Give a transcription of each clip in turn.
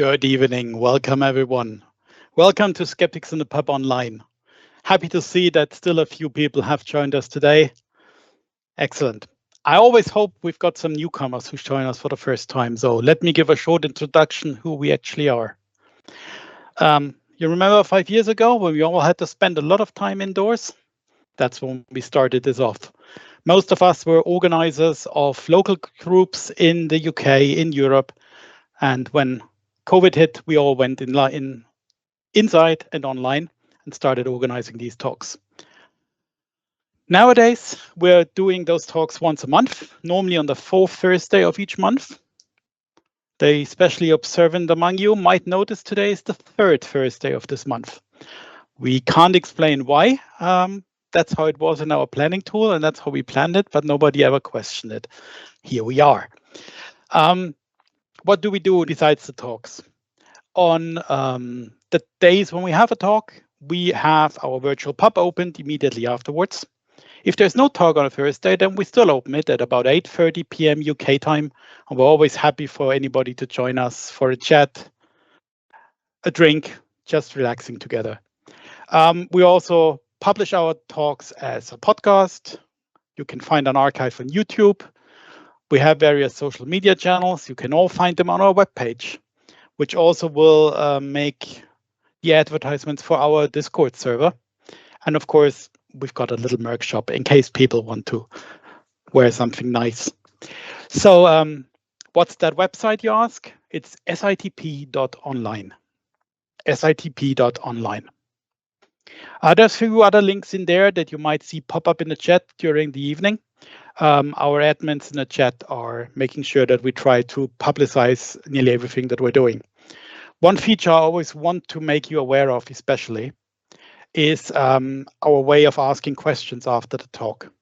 Good evening. Welcome, everyone. Welcome to Skeptics in the Pub Online. Happy to see that still a few people have joined us today. Excellent. I always hope we've got some newcomers who join us for the first time. So let me give a short introduction who we actually are. You remember 5 years ago when we all had to spend a lot of time indoors? That's when we started this off. Most of us were organizers of local groups in the UK, in Europe, and when COVID hit, we all went inside and online and started organizing these talks. Nowadays, we're doing those talks once a month, normally on the fourth Thursday of each month. The especially observant among you might notice today is the third Thursday of this month. We can't explain why. That's how it was in our planning tool, and that's how we planned it, but nobody ever questioned it. Here we are. What do we do besides the talks? On the days when we have a talk, we have our virtual pub opened immediately afterwards. If there's no talk on a Thursday, then we still open it at about 8:30 p.m. UK time. And we're always happy for anybody to join us for a chat, a drink, just relaxing together. We also publish our talks as a podcast. You can find an archive on YouTube. We have various social media channels. You can all find them on our webpage, which also will make the advertisements for our Discord server. And of course, we've got a little merch shop in case people want to wear something nice. So what's that website, you ask? It's sitp.online. sitp.online. There's a few other links in there that you might see pop up in the chat during the evening. Our admins in the chat are making sure that we try to publicize nearly everything that we're doing. One feature I always want to make you aware of, especially, is our way of asking questions after the talk.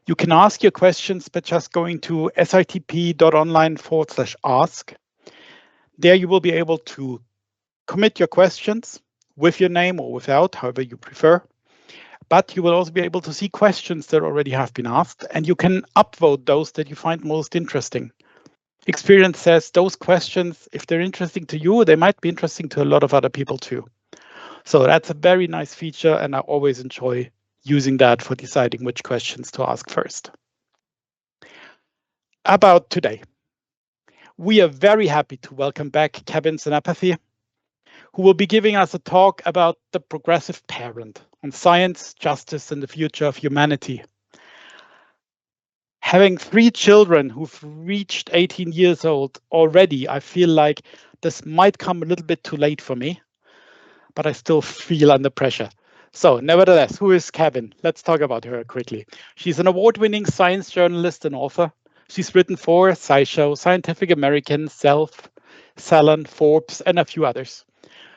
You can ask your questions by just going to sitp.online/ask. There you will be able to commit your questions with your name or without, however you prefer. But you will also be able to see questions that already have been asked, and you can upvote those that you find most interesting. Experience says those questions, if they're interesting to you, they might be interesting to a lot of other people too. So that's a very nice feature, and I always enjoy using that for deciding which questions to ask first. About today, we are very happy to welcome back Kavin Senapathy, who will be giving us a talk about the progressive parent on science, justice, and the future of humanity. Having 3 children who've reached 18 years old already, I feel like this might come a little bit too late for me, but I still feel under pressure. So nevertheless, who is Kavin? Let's talk about her quickly. She's an award-winning science journalist and author. She's written for SciShow, Scientific American, Self, Salon, Forbes, and a few others.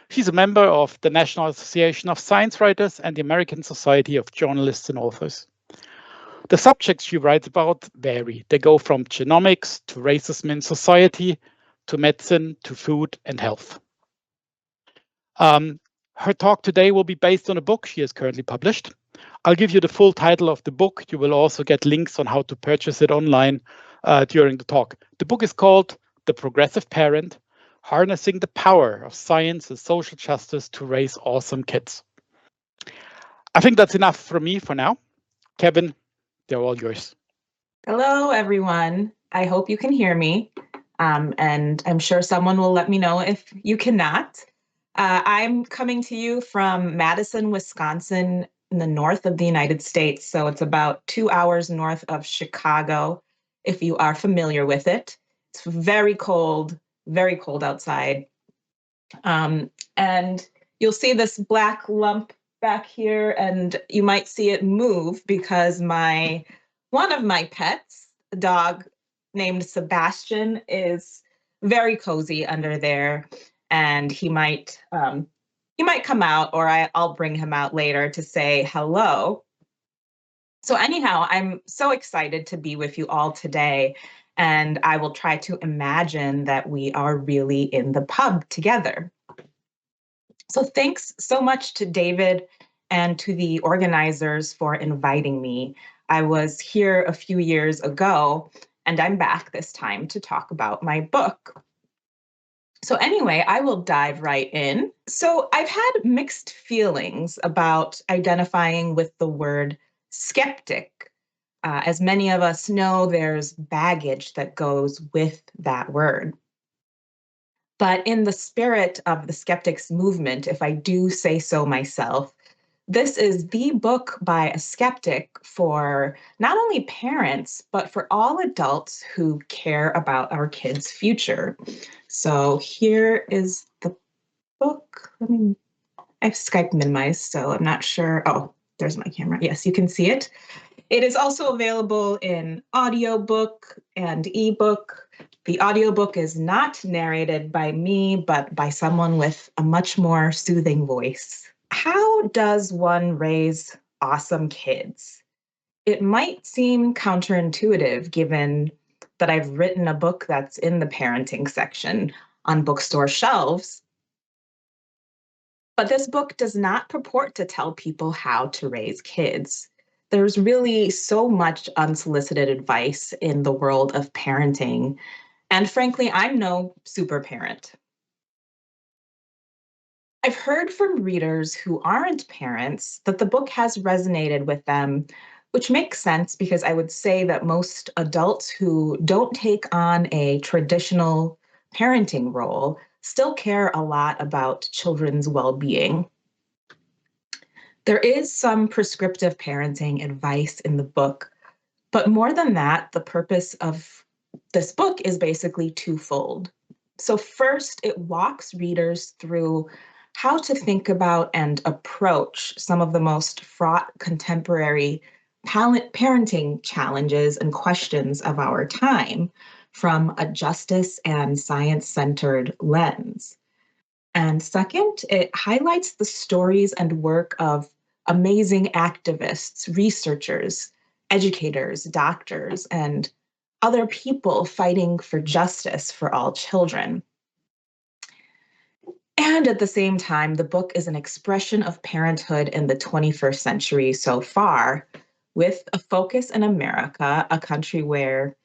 She's a member of the National Association of Science Writers and the American Society of Journalists and Authors. The subjects she writes about vary. They go from genomics to racism in society, to medicine, to food and health. Her talk today will be based on a book she has currently published. I'll give you the full title of the book. You will also get links on how to purchase it online during the talk. The book is called The Progressive Parent: Harnessing the Power of Science and Social Justice to Raise Awesome Kids. I think that's enough from me for now. Kavin, they're all yours. Hello, everyone. I hope you can hear me, and I'm sure someone will let me know if you cannot. I'm coming to you from Madison, Wisconsin, in the north of the United States. So it's about 2 hours north of Chicago, if you are familiar with it. It's very cold outside. And you'll see this black lump back here, and you might see it move because one of my pets, a dog named Sebastian, is very cozy under there, and he might come out, or I'll bring him out later to say hello. So anyhow, I'm so excited to be with you all today, and I will try to imagine that we are really in the pub together. So thanks so much to David and to the organizers for inviting me. I was here a few years ago, and I'm back this time to talk about my book. So, anyway, I will dive right in. So, I've had mixed feelings about identifying with the word skeptic. As many of us know, there's baggage that goes with that word. But in the spirit of the skeptics movement, if I do say so myself, this is the book by a skeptic for not only parents, but for all adults who care about our kids' future. So here is the book. I've Skype minimized, so I'm not sure. Oh, there's my camera. Yes, you can see it. It is also available in audiobook and ebook. The audiobook is not narrated by me, but by someone with a much more soothing voice. How does one raise awesome kids? It might seem counterintuitive given that I've written a book that's in the parenting section on bookstore shelves. But this book does not purport to tell people how to raise kids. There's really so much unsolicited advice in the world of parenting. And frankly, I'm no super parent. I've heard from readers who aren't parents that the book has resonated with them, which makes sense because I would say that most adults who don't take on a traditional parenting role still care a lot about children's well being. There is some prescriptive parenting advice in the book, but more than that, the purpose of this book is basically twofold. So, first, it walks readers through how to think about and approach some of the most fraught contemporary parenting challenges and questions of our time from a justice and science centered lens. And second, it highlights the stories and work of amazing activists, researchers, educators, doctors, and other people fighting for justice for all children. And at the same time, the book is an expression of parenthood in the 21st century so far, with a focus in America, a country where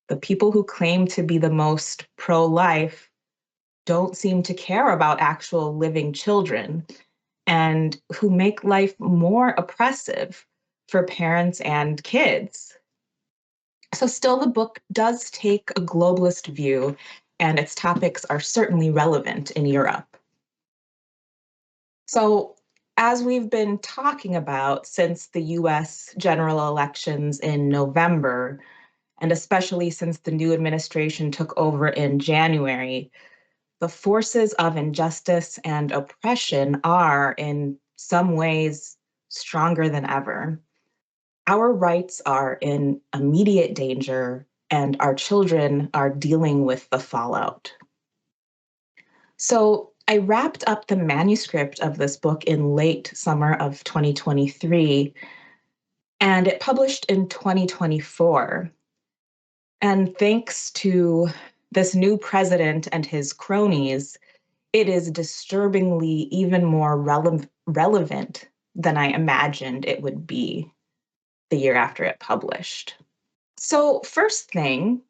the people who claim to be the most pro life don't seem to care about actual living children and who make life more oppressive for parents and kids. So, still, the book does take a globalist view, and its topics are certainly relevant in Europe. So, as we've been talking about since the US general elections in November, and especially since the new administration took over in January, the forces of injustice and oppression are, in some ways, stronger than ever. Our rights are in immediate danger, and our children are dealing with the fallout. So, I wrapped up the manuscript of this book in late summer of 2023, and it published in 2024. And thanks to this new president and his cronies, it is disturbingly even more relevant than I imagined it would be the year after it published. So, first thing,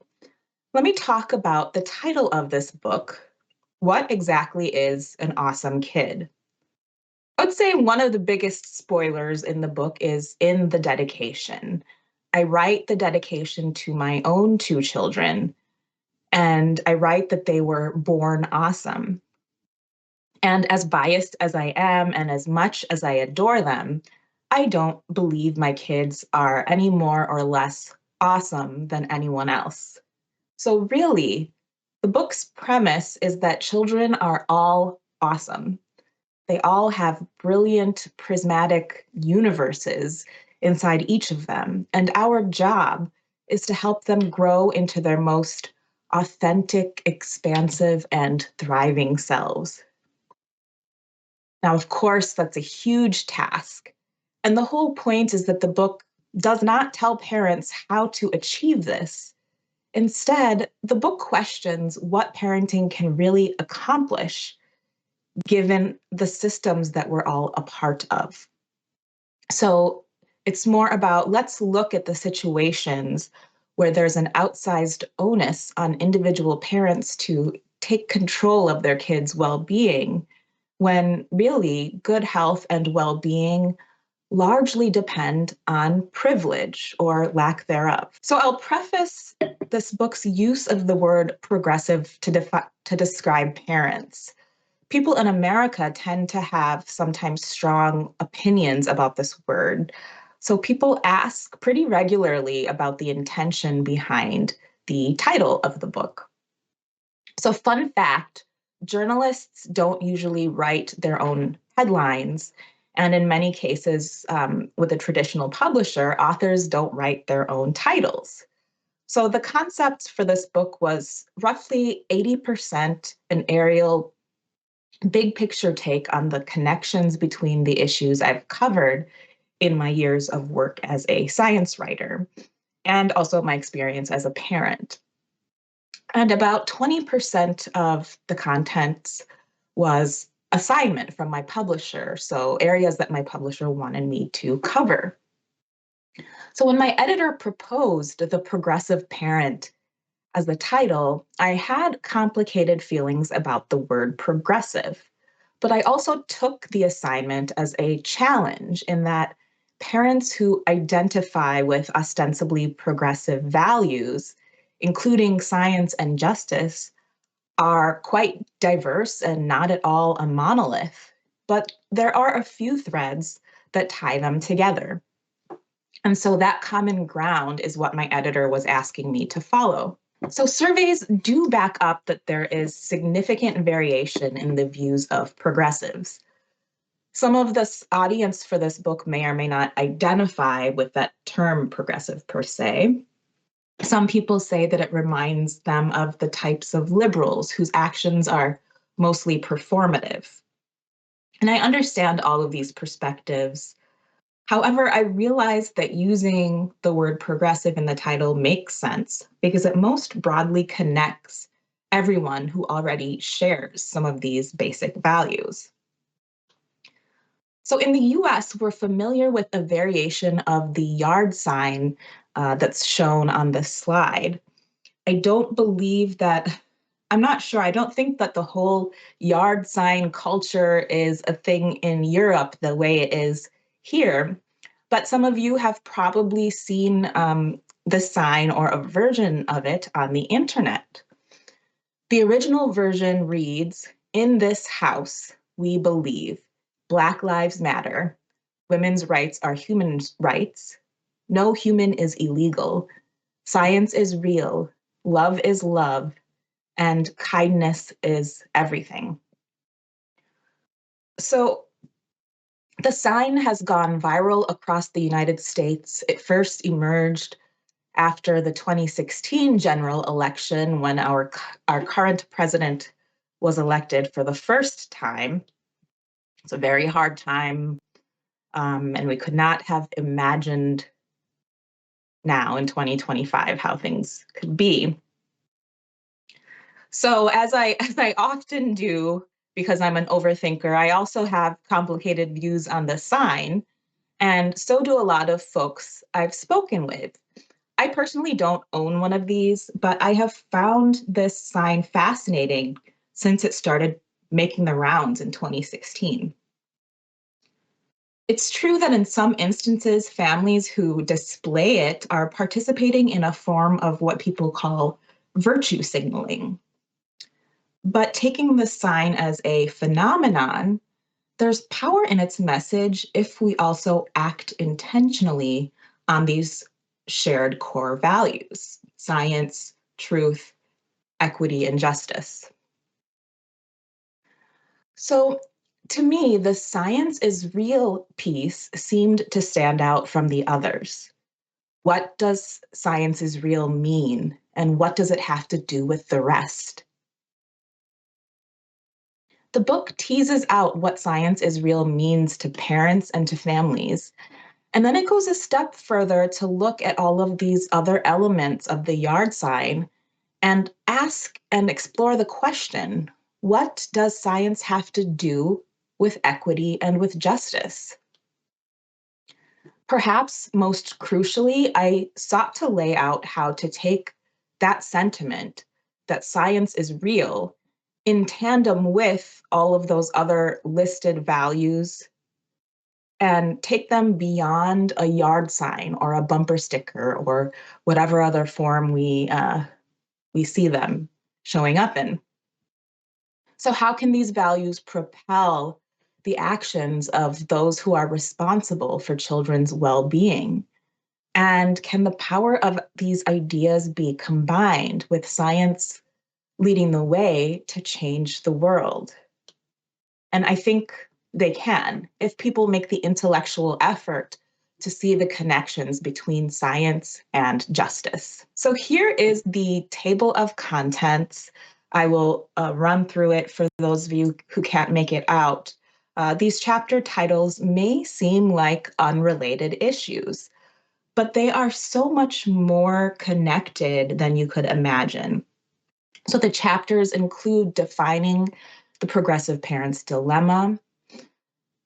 let me talk about the title of this book. What exactly is an awesome kid? I would say one of the biggest spoilers in the book is in the dedication. I write the dedication to my own two children, and I write that they were born awesome. And as biased as I am, and as much as I adore them, I don't believe my kids are any more or less awesome than anyone else. So, really, the book's premise is that children are all awesome. They all have brilliant, prismatic universes inside each of them. And our job is to help them grow into their most authentic, expansive, and thriving selves. Now, of course, that's a huge task. And the whole point is that the book does not tell parents how to achieve this. Instead, the book questions what parenting can really accomplish given the systems that we're all a part of. So it's more about let's look at the situations where there's an outsized onus on individual parents to take control of their kids' well-being, when really good health and well-being largely depend on privilege or lack thereof. So I'll preface this book's use of the word progressive to describe parents. People in America tend to have sometimes strong opinions about this word. So people ask pretty regularly about the intention behind the title of the book. So, fun fact, journalists don't usually write their own headlines. And in many cases, with a traditional publisher, authors don't write their own titles. So the concept for this book was roughly 80% an aerial big picture take on the connections between the issues I've covered in my years of work as a science writer, and also my experience as a parent. And about 20% of the contents was assignment from my publisher, so areas that my publisher wanted me to cover. So when my editor proposed the progressive parent as the title, I had complicated feelings about the word progressive. But I also took the assignment as a challenge in that parents who identify with ostensibly progressive values, including science and justice, are quite diverse and not at all a monolith. But there are a few threads that tie them together. And so that common ground is what my editor was asking me to follow. So surveys do back up that there is significant variation in the views of progressives. Some of this audience for this book may or may not identify with that term progressive per se. Some people say that it reminds them of the types of liberals whose actions are mostly performative. And I understand all of these perspectives. However, I realized that using the word progressive in the title makes sense because it most broadly connects everyone who already shares some of these basic values. So in the US, we're familiar with a variation of the yard sign that's shown on this slide. I don't believe that, I'm not sure, I don't think that the whole yard sign culture is a thing in Europe the way it is here. But some of you have probably seen the sign or a version of it on the internet. The original version reads, "In this house, we believe Black Lives Matter, women's rights are human rights, no human is illegal, science is real, love is love, and kindness is everything." So the sign has gone viral across the United States. It first emerged after the 2016 general election when our current president was elected for the first time. It's a very hard time, and we could not have imagined now in 2025 how things could be. So as I often do, because I'm an overthinker, I also have complicated views on the sign, and so do a lot of folks I've spoken with. I personally don't own one of these, but I have found this sign fascinating since it started making the rounds in 2016. It's true that in some instances, families who display it are participating in a form of what people call virtue signaling. But taking the sign as a phenomenon, there's power in its message if we also act intentionally on these shared core values: science, truth, equity, and justice. So, to me, the science is real piece seemed to stand out from the others. What does science is real mean, and what does it have to do with the rest? The book teases out what science is real means to parents and to families. And then it goes a step further to look at all of these other elements of the yard sign and ask and explore the question, what does science have to do with equity and with justice? Perhaps most crucially, I sought to lay out how to take that sentiment that science is real in tandem with all of those other listed values and take them beyond a yard sign or a bumper sticker or whatever other form we see them showing up in. So how can these values propel the actions of those who are responsible for children's well-being? And can the power of these ideas be combined with science leading the way to change the world? And I think they can if people make the intellectual effort to see the connections between science and justice. So here is the table of contents. I will run through it for those of you who can't make it out. These chapter titles may seem like unrelated issues, but they are so much more connected than you could imagine. So the chapters include defining the progressive parent's dilemma,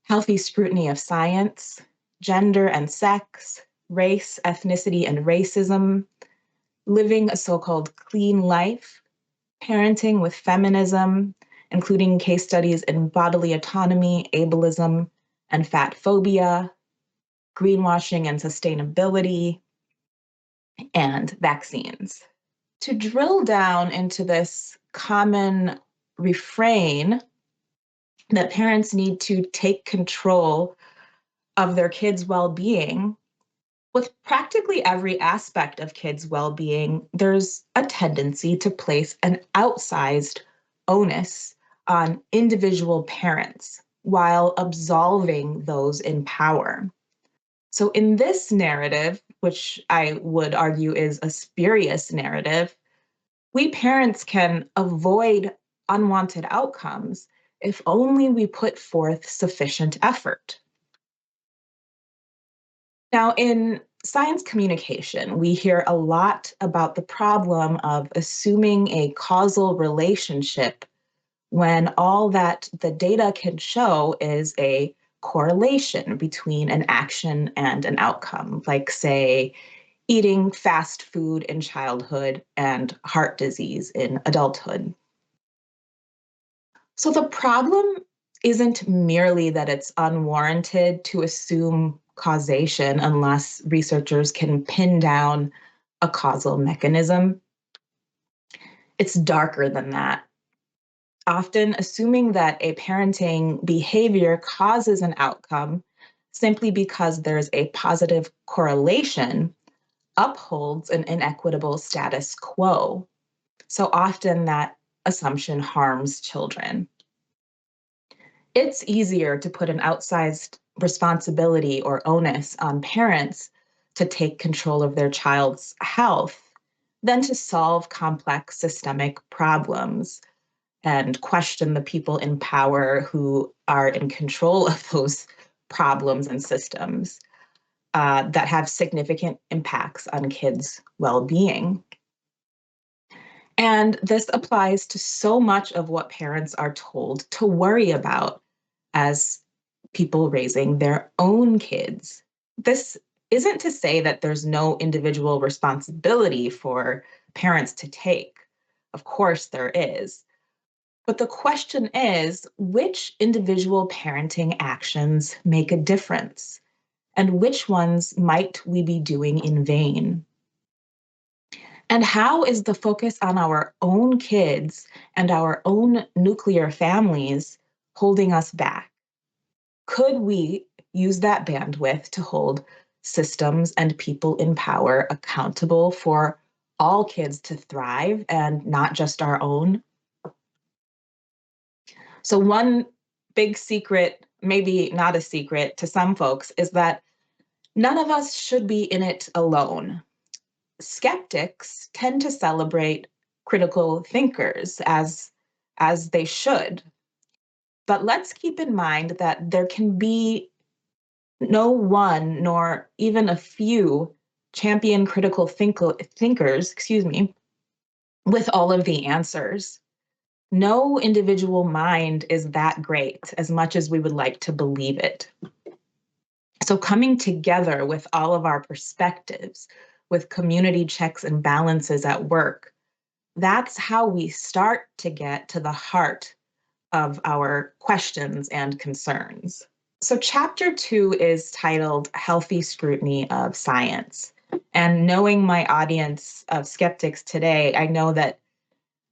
healthy scrutiny of science, gender and sex, race, ethnicity, and racism, living a so-called clean life, parenting with feminism, including case studies in bodily autonomy, ableism, and fat phobia, greenwashing and sustainability, and vaccines. To drill down into this common refrain that parents need to take control of their kids' well-being, with practically every aspect of kids' well-being, there's a tendency to place an outsized onus on individual parents while absolving those in power. So in this narrative, which I would argue is a spurious narrative, we parents can avoid unwanted outcomes if only we put forth sufficient effort. Now, in science communication, we hear a lot about the problem of assuming a causal relationship when all that the data can show is a correlation between an action and an outcome, like, say, eating fast food in childhood and heart disease in adulthood. So the problem isn't merely that it's unwarranted to assume causation unless researchers can pin down a causal mechanism. It's darker than that. Often assuming that a parenting behavior causes an outcome simply because there's a positive correlation upholds an inequitable status quo. So often that assumption harms children. It's easier to put an outsized responsibility or onus on parents to take control of their child's health than to solve complex systemic problems and question the people in power who are in control of those problems and systems that have significant impacts on kids' well-being. And this applies to so much of what parents are told to worry about as people raising their own kids. This isn't to say that there's no individual responsibility for parents to take. Of course, there is. But the question is, which individual parenting actions make a difference? And which ones might we be doing in vain? And how is the focus on our own kids and our own nuclear families holding us back? Could we use that bandwidth to hold systems and people in power accountable for all kids to thrive and not just our own? So one big secret, maybe not a secret to some folks, is that none of us should be in it alone. Skeptics tend to celebrate critical thinkers as they should. But let's keep in mind that there can be no one nor even a few champion critical thinkers, with all of the answers. No individual mind is that great as much as we would like to believe it. So coming together with all of our perspectives, with community checks and balances at work, That's how we start to get to the heart of our questions and concerns. So, chapter 2 is titled Healthy Scrutiny of Science. And knowing my audience of skeptics today, I know that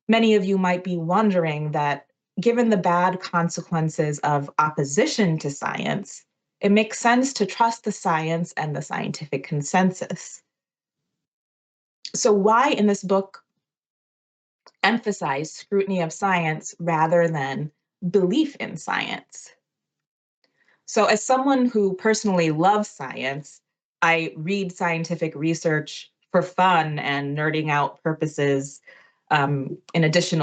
many of you might be wondering that given the bad consequences of opposition to science, it makes sense to trust the science and the scientific consensus. So, why in this book emphasize scrutiny of science rather than belief in science? So, as someone who personally loves science, I read scientific research for fun and nerding out purposes, in addition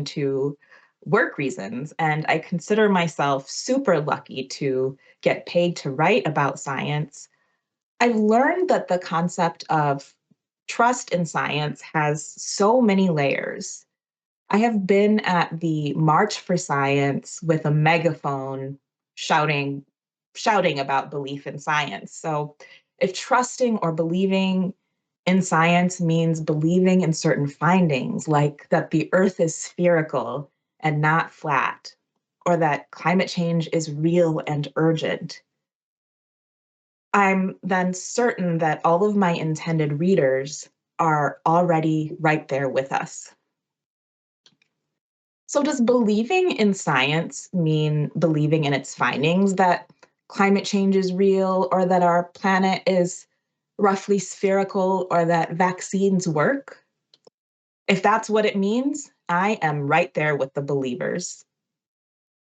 to work reasons. And I consider myself super lucky to get paid to write about science. I've learned that the concept of trust in science has so many layers. I have been at the March for Science with a megaphone shouting shouting about belief in science. So if trusting or believing in science means believing in certain findings, like that the earth is spherical and not flat, or that climate change is real and urgent, I'm then certain that all of my intended readers are already right there with us. So, does believing in science mean believing in its findings that climate change is real, or that our planet is roughly spherical, or that vaccines work? If that's what it means, I am right there with the believers.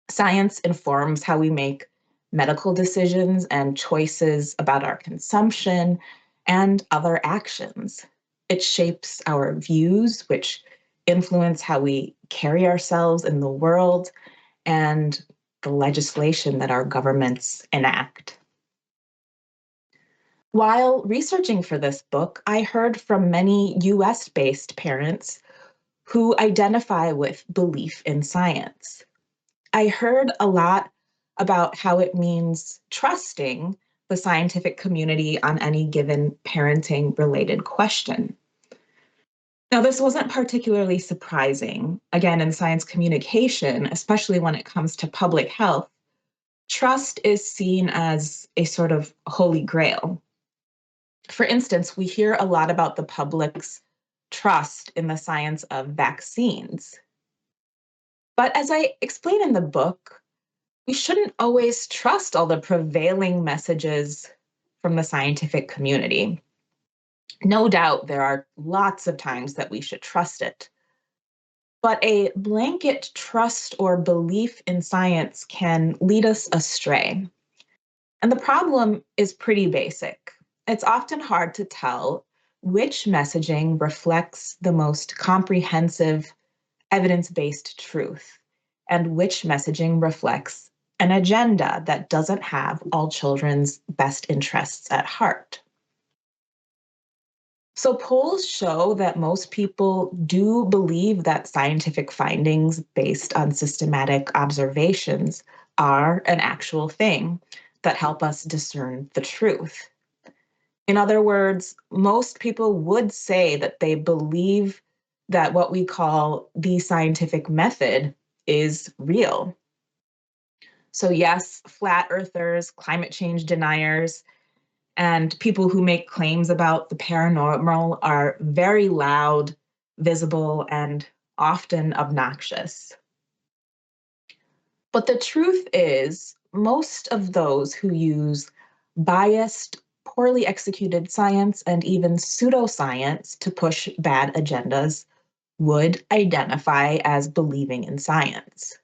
Science informs how we make medical decisions and choices about our consumption and other actions. It shapes our views, which influence how we carry ourselves in the world and the legislation that our governments enact. While researching for this book, I heard from many US based parents who identify with belief in science. I heard a lot about how it means trusting the scientific community on any given parenting related question. Now, this wasn't particularly surprising. Again, in science communication, especially when it comes to public health, trust is seen as a sort of holy grail. For instance, we hear a lot about the public's trust in the science of vaccines. But as I explain in the book, we shouldn't always trust all the prevailing messages from the scientific community. No doubt there are lots of times that we should trust it. But a blanket trust or belief in science can lead us astray. And the problem is pretty basic. It's often hard to tell which messaging reflects the most comprehensive evidence based truth and which messaging reflects an agenda that doesn't have all children's best interests at heart. So, polls show that most people do believe that scientific findings based on systematic observations are an actual thing that help us discern the truth. In other words, most people would say that they believe that what we call the scientific method is real. So, yes, flat earthers, climate change deniers, and people who make claims about the paranormal are very loud, visible, and often obnoxious. But the truth is, most of those who use biased, poorly executed science and even pseudoscience to push bad agendas would identify as believing in science.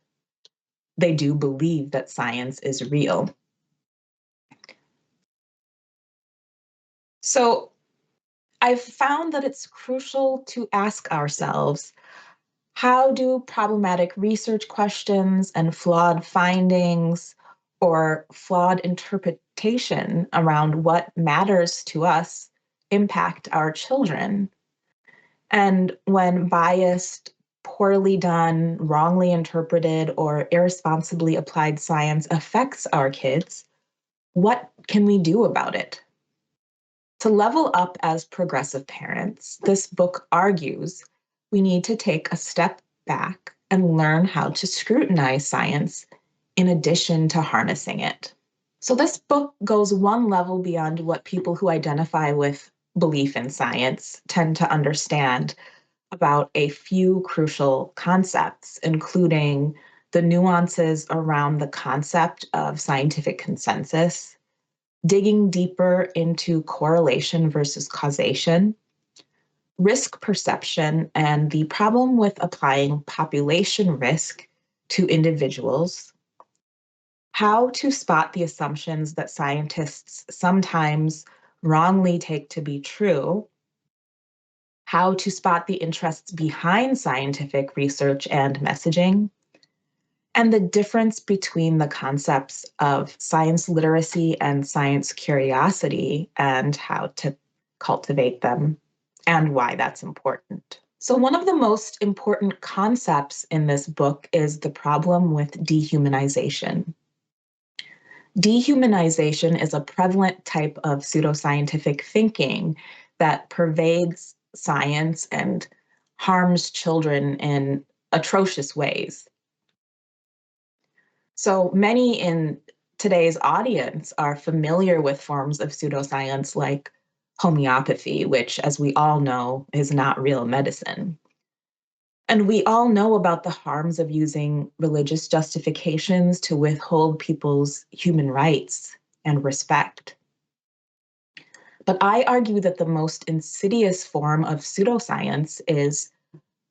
They do believe that science is real. So I've found that it's crucial to ask ourselves, how do problematic research questions and flawed findings or flawed interpretation around what matters to us impact our children? And when biased, poorly done, wrongly interpreted, or irresponsibly applied science affects our kids, what can we do about it? To level up as progressive parents, this book argues we need to take a step back and learn how to scrutinize science in addition to harnessing it. So this book goes one level beyond what people who identify with belief in science tend to understand about a few crucial concepts, including the nuances around the concept of scientific consensus, digging deeper into correlation versus causation, risk perception, and the problem with applying population risk to individuals, how to spot the assumptions that scientists sometimes wrongly take to be true, how to spot the interests behind scientific research and messaging, and the difference between the concepts of science literacy and science curiosity and how to cultivate them and why that's important. So, one of the most important concepts in this book is the problem with dehumanization. Dehumanization is a prevalent type of pseudoscientific thinking that pervades science and harms children in atrocious ways. So many in today's audience are familiar with forms of pseudoscience like homeopathy, which, as we all know, is not real medicine. And we all know about the harms of using religious justifications to withhold people's human rights and respect. But I argue that the most insidious form of pseudoscience is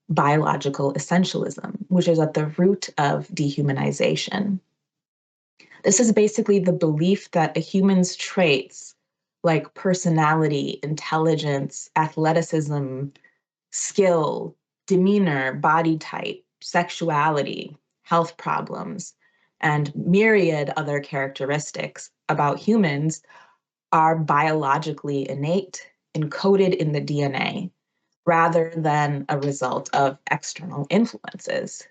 biological essentialism, which is at the root of dehumanization. This is basically the belief that a human's traits like personality, intelligence, athleticism, skill, demeanor, body type, sexuality, health problems, and myriad other characteristics about humans are biologically innate, encoded in the DNA, rather than a result of external influences.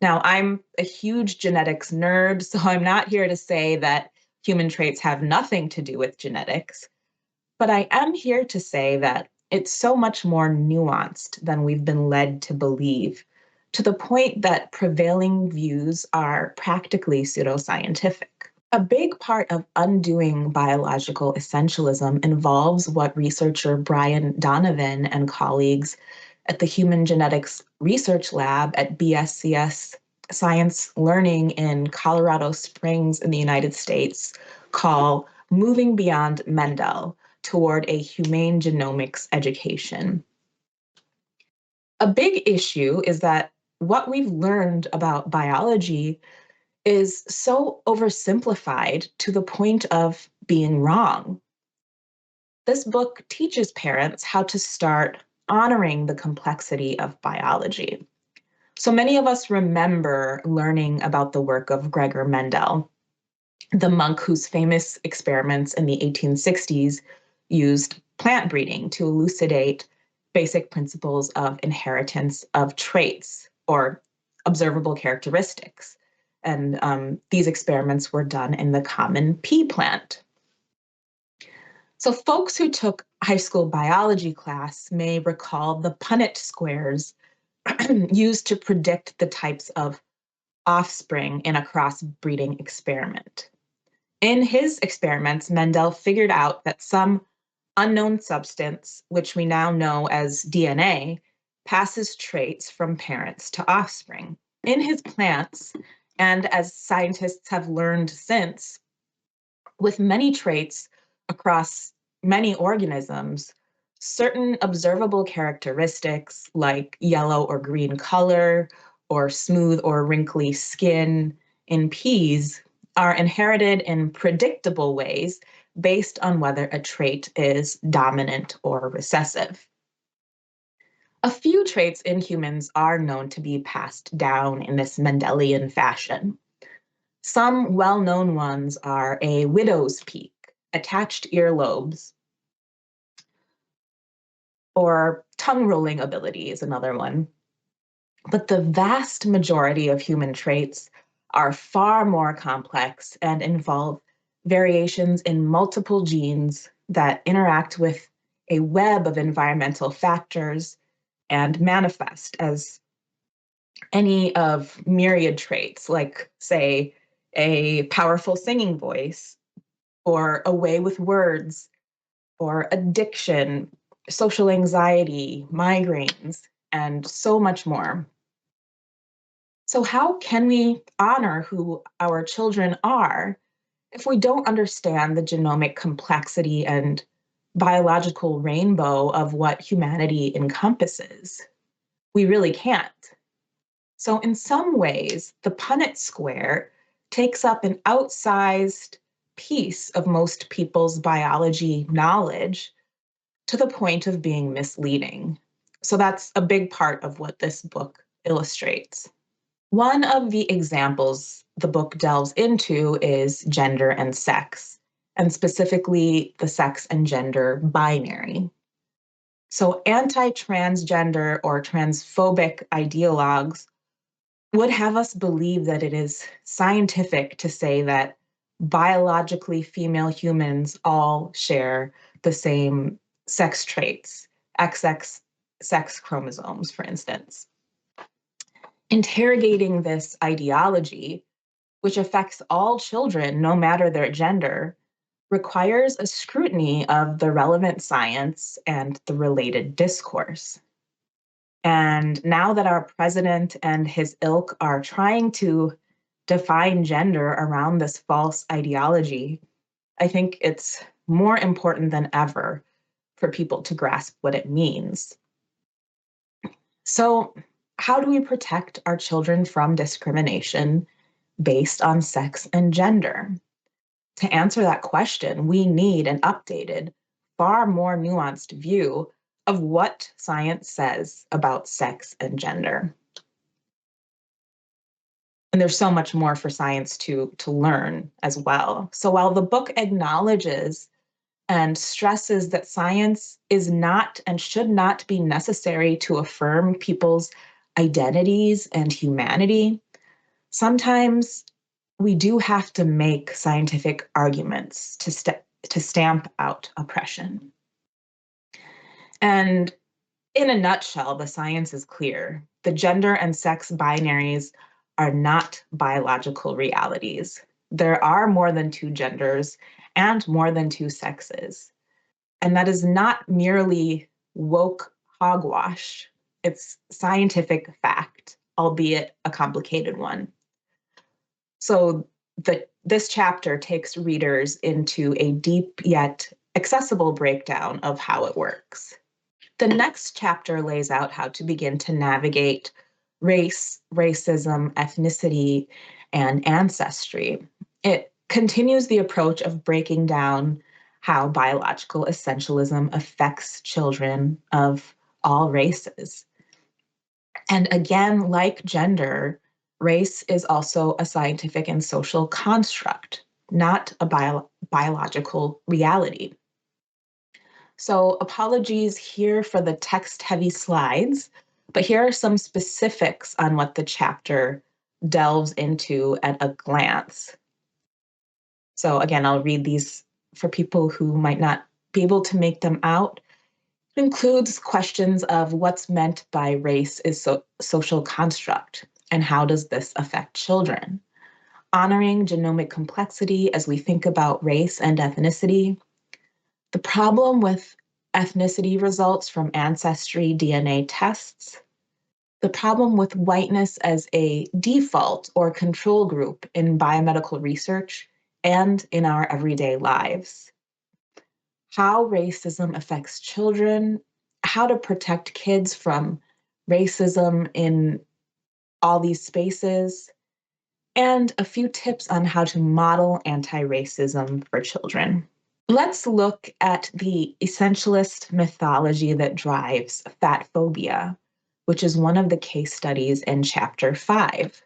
Now, I'm a huge genetics nerd, so I'm not here to say that human traits have nothing to do with genetics, but I am here to say that it's so much more nuanced than we've been led to believe, to the point that prevailing views are practically pseudoscientific. A big part of undoing biological essentialism involves what researcher Brian Donovan and colleagues at the Human Genetics Research Lab at BSCS Science Learning in Colorado Springs in the United States call moving beyond Mendel toward a humane genomics education. A big issue is that what we've learned about biology is so oversimplified to the point of being wrong. This book teaches parents how to start honoring the complexity of biology. So many of us remember learning about the work of Gregor Mendel, the monk whose famous experiments in the 1860s used plant breeding to elucidate basic principles of inheritance of traits or observable characteristics. And these experiments were done in the common pea plant. So folks who took high school biology class may recall the Punnett squares used to predict the types of offspring in a crossbreeding experiment. In his experiments, Mendel figured out that some unknown substance, which we now know as DNA, passes traits from parents to offspring. In his plants, and as scientists have learned since, with many traits across many organisms, certain observable characteristics like yellow or green color or smooth or wrinkly skin in peas are inherited in predictable ways based on whether a trait is dominant or recessive. A few traits in humans are known to be passed down in this Mendelian fashion. Some well-known ones are a widow's peak, attached earlobes, or tongue rolling ability is another one. But the vast majority of human traits are far more complex and involve variations in multiple genes that interact with a web of environmental factors, and manifest as any of myriad traits, like, say, a powerful singing voice, or a way with words, or addiction, social anxiety, migraines, and so much more. So, how can we honor who our children are if we don't understand the genomic complexity and biological rainbow of what humanity encompasses? We really can't. So, in some ways, the Punnett Square takes up an outsized piece of most people's biology knowledge to the point of being misleading. So, that's a big part of what this book illustrates. One of the examples the book delves into is gender and sex, and specifically the sex and gender binary. So, anti transgender or transphobic ideologues would have us believe that it is scientific to say that biologically female humans all share the same sex traits, XX sex chromosomes, for instance. Interrogating this ideology, which affects all children, no matter their gender, requires a scrutiny of the relevant science and the related discourse. And now that our president and his ilk are trying to define gender around this false ideology, I think it's more important than ever for people to grasp what it means. So, how do we protect our children from discrimination based on sex and gender? To answer that question, we need an updated, far more nuanced view of what science says about sex and gender. And there's so much more for science to learn as well. So while the book acknowledges and stresses that science is not and should not be necessary to affirm people's identities and humanity, sometimes we do have to make scientific arguments to stamp out oppression. And in a nutshell, the science is clear. The gender and sex binaries are not biological realities. There are more than two genders and more than two sexes. And that is not merely woke hogwash, it's scientific fact, albeit a complicated one. So this chapter takes readers into a deep yet accessible breakdown of how it works. The next chapter lays out how to begin to navigate race, racism, ethnicity, and ancestry. It continues the approach of breaking down how biological essentialism affects children of all races. And again, like gender, race is also a scientific and social construct, not a biological reality. So apologies here for the text-heavy slides, but here are some specifics on what the chapter delves into at a glance. So again, I'll read these for people who might not be able to make them out. It includes questions of what's meant by race is social construct, and how does this affect children? Honoring genomic complexity as we think about race and ethnicity. The problem with ethnicity results from ancestry DNA tests. The problem with whiteness as a default or control group in biomedical research and in our everyday lives. How racism affects children, how to protect kids from racism in all these spaces, and a few tips on how to model anti-racism for children. Let's look at the essentialist mythology that drives fat phobia, which is one of the case studies in chapter 5.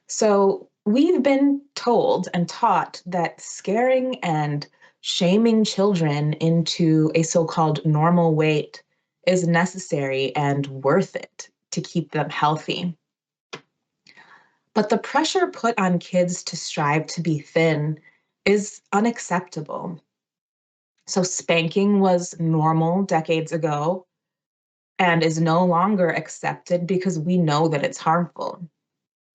So we've been told and taught that scaring and shaming children into a so-called normal weight is necessary and worth it to keep them healthy. But the pressure put on kids to strive to be thin is unacceptable. So spanking was normal decades ago. and is no longer accepted because we know that it's harmful.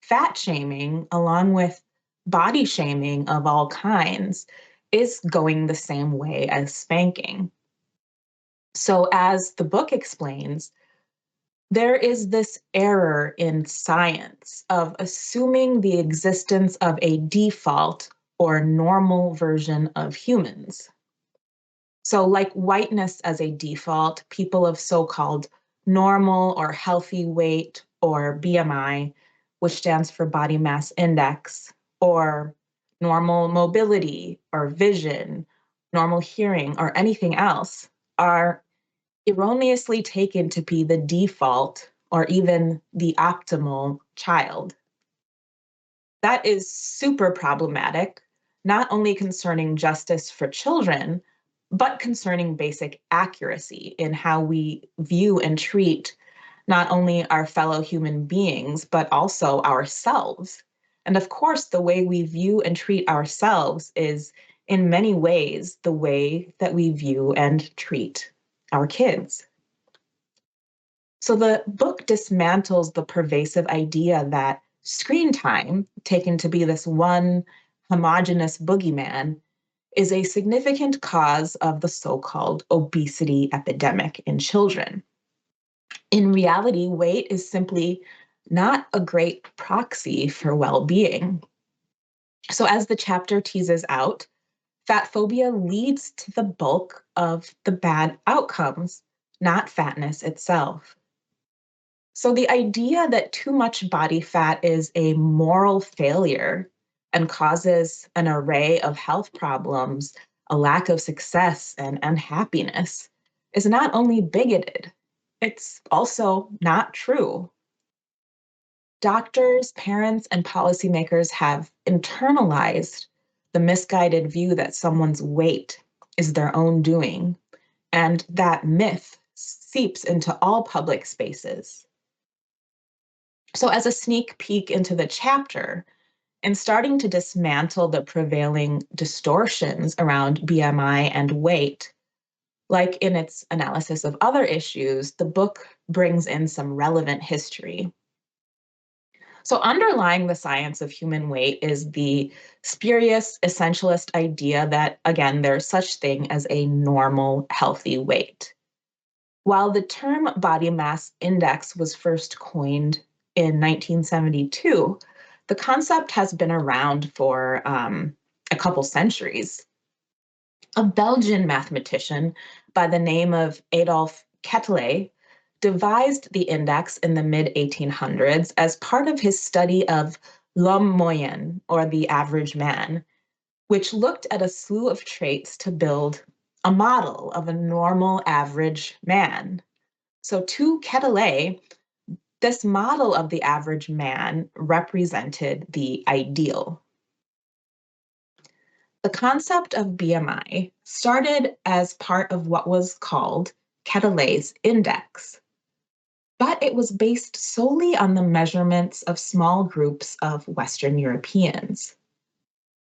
Fat shaming, along with body shaming of all kinds, is going the same way as spanking. So, as the book explains, there is this error in science of assuming the existence of a default or normal version of humans. So, like whiteness as a default, people of so called normal or healthy weight, or BMI, which stands for body mass index, or normal mobility or vision, normal hearing, or anything else, are erroneously taken to be the default or even the optimal child. That is super problematic, not only concerning justice for children, but concerning basic accuracy in how we view and treat not only our fellow human beings, but also ourselves. And of course, the way we view and treat ourselves is in many ways the way that we view and treat our kids. So the book dismantles the pervasive idea that screen time, taken to be this one homogenous boogeyman, is a significant cause of the so-called obesity epidemic in children. In reality, weight is simply not a great proxy for well-being. So as the chapter teases out, fat phobia leads to the bulk of the bad outcomes, not fatness itself. So the idea that too much body fat is a moral failure and causes an array of health problems, a lack of success, and unhappiness is not only bigoted, it's also not true. Doctors, parents, and policymakers have internalized the misguided view that someone's weight is their own doing, and that myth seeps into all public spaces. So, as a sneak peek into the chapter, and starting to dismantle the prevailing distortions around BMI and weight, like in its analysis of other issues, the book brings in some relevant history. So, underlying the science of human weight is the spurious essentialist idea that, again, there's such thing as a normal, healthy weight. While the term body mass index was first coined in 1972, the concept has been around for a couple centuries. A Belgian mathematician by the name of Adolphe Quetelet devised the index in the mid 1800s as part of his study of l'homme moyen, or the average man, which looked at a slew of traits to build a model of a normal average man. So to Quetelet, this model of the average man represented the ideal. The concept of BMI started as part of what was called Quetelet's index, but it was based solely on the measurements of small groups of Western Europeans.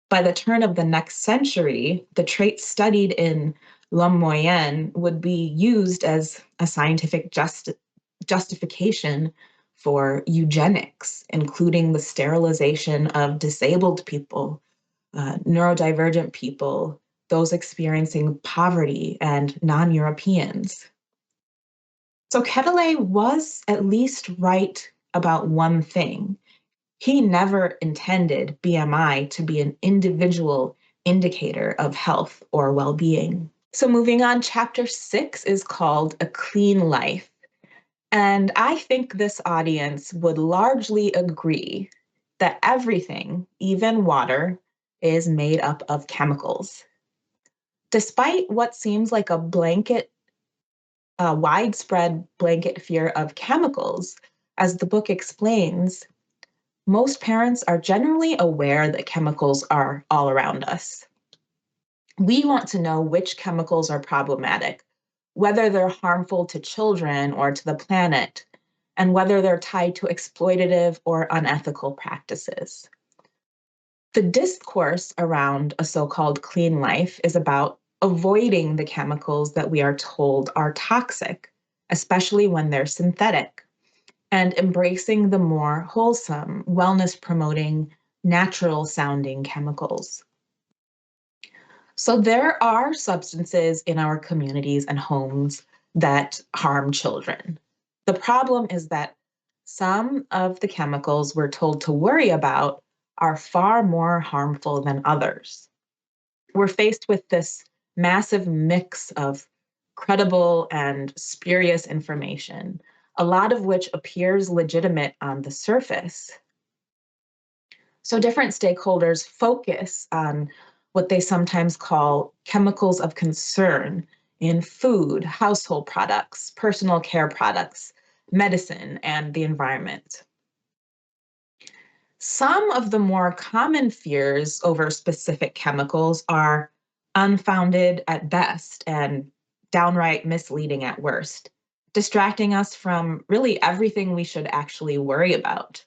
By the turn of the next century, the traits studied in l'homme moyen would be used as a scientific justification for eugenics, including the sterilization of disabled people, neurodivergent people, those experiencing poverty, and non-Europeans. So Quetelet was at least right about one thing. He never intended BMI to be an individual indicator of health or well-being. So moving on, chapter 6 is called A Clean Life. And I think this audience would largely agree that everything, even water, is made up of chemicals. Despite what seems like a widespread blanket fear of chemicals, as the book explains, most parents are generally aware that chemicals are all around us. We want to know which chemicals are problematic, whether they're harmful to children or to the planet, and whether they're tied to exploitative or unethical practices. The discourse around a so-called clean life is about avoiding the chemicals that we are told are toxic, especially when they're synthetic, and embracing the more wholesome, wellness-promoting, natural-sounding chemicals. So there are substances in our communities and homes that harm children. The problem is that some of the chemicals we're told to worry about are far more harmful than others. We're faced with this massive mix of credible and spurious information, a lot of which appears legitimate on the surface. So different stakeholders focus on what they sometimes call chemicals of concern in food, household products, personal care products, medicine, and the environment. Some of the more common fears over specific chemicals are unfounded at best and downright misleading at worst, distracting us from really everything we should actually worry about.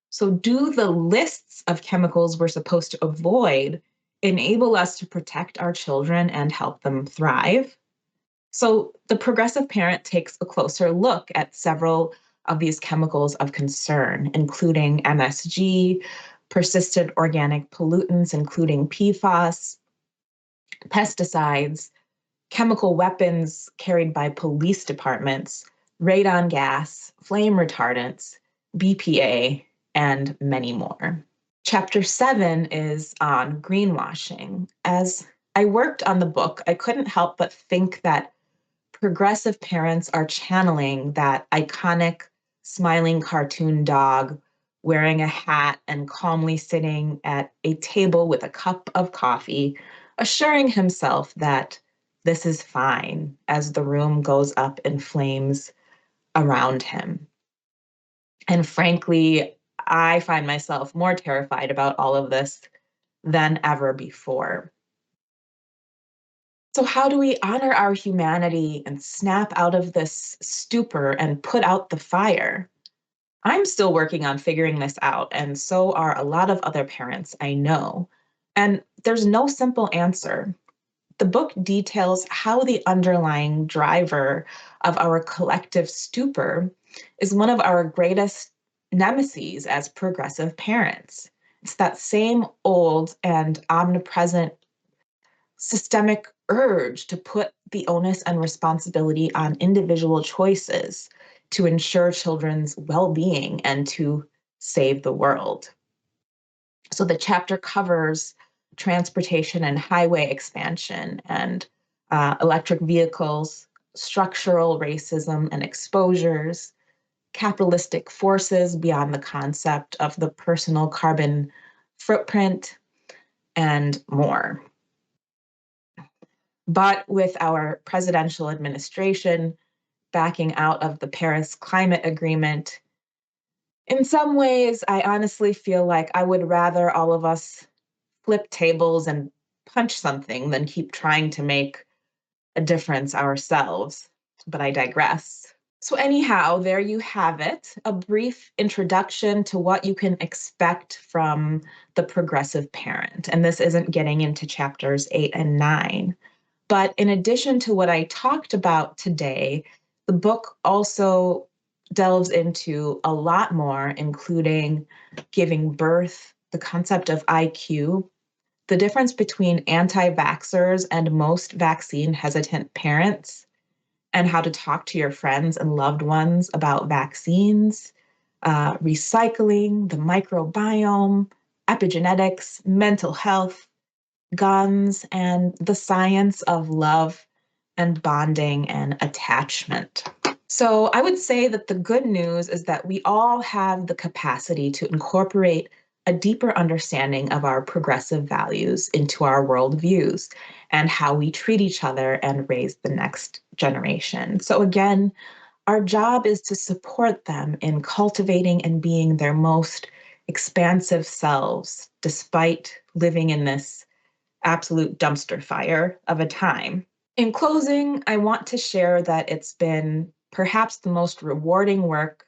So, do the lists of chemicals we're supposed to avoid enable us to protect our children and help them thrive? So, the progressive parent takes a closer look at several of these chemicals of concern, including MSG, persistent organic pollutants, including PFAS, pesticides, chemical weapons carried by police departments, radon gas, flame retardants, BPA, and many more. Chapter 7 is on greenwashing. As I worked on the book, I couldn't help but think that progressive parents are channeling that iconic smiling cartoon dog wearing a hat and calmly sitting at a table with a cup of coffee, assuring himself that this is fine as the room goes up in flames around him. And frankly, I find myself more terrified about all of this than ever before. So, how do we honor our humanity and snap out of this stupor and put out the fire? I'm still working on figuring this out, and so are a lot of other parents I know. And there's no simple answer. The book details how the underlying driver of our collective stupor is one of our greatest nemeses as progressive parents. It's that same old and omnipresent systemic urge to put the onus and responsibility on individual choices to ensure children's well-being and to save the world. So the chapter covers transportation and highway expansion and electric vehicles, structural racism and exposures, capitalistic forces beyond the concept of the personal carbon footprint, and more. But with our presidential administration backing out of the Paris Climate Agreement, in some ways, I honestly feel like I would rather all of us flip tables and punch something than keep trying to make a difference ourselves. But I digress. So, anyhow, there you have it, a brief introduction to what you can expect from the progressive parent. And this isn't getting into chapters 8 and 9. But in addition to what I talked about today, the book also delves into a lot more, including giving birth, the concept of IQ, the difference between anti-vaxxers and most vaccine hesitant parents, and how to talk to your friends and loved ones about vaccines, recycling, the microbiome, epigenetics, mental health, guns, and the science of love and bonding and attachment. So I would say that the good news is that we all have the capacity to incorporate a deeper understanding of our progressive values into our worldviews and how we treat each other and raise the next generation. So again, our job is to support them in cultivating and being their most expansive selves, despite living in this absolute dumpster fire of a time. In closing, I want to share that it's been perhaps the most rewarding work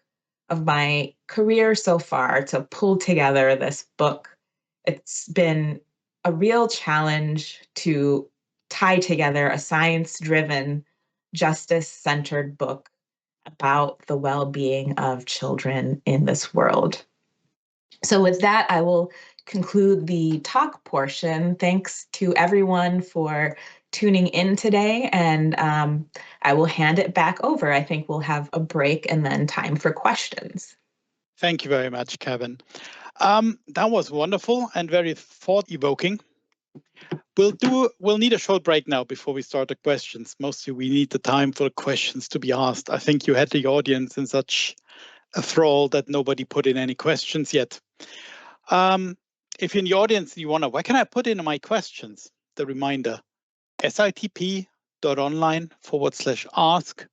of my career so far to pull together this book. It's been a real challenge to tie together a science-driven, justice-centered book about the well-being of children in this world. So with that, I will conclude the talk portion. Thanks to everyone for tuning in today, and I will hand it back over. I think we'll have a break and then time for questions. Thank you very much, Kevin. That was wonderful and very thought-evoking. We'll need a short break now before we start the questions. Mostly we need the time for the questions to be asked. I think you had the audience in such a thrall that nobody put in any questions yet. If you're in the audience, you wonder, where can I put in my questions? The reminder, sitp.online/ask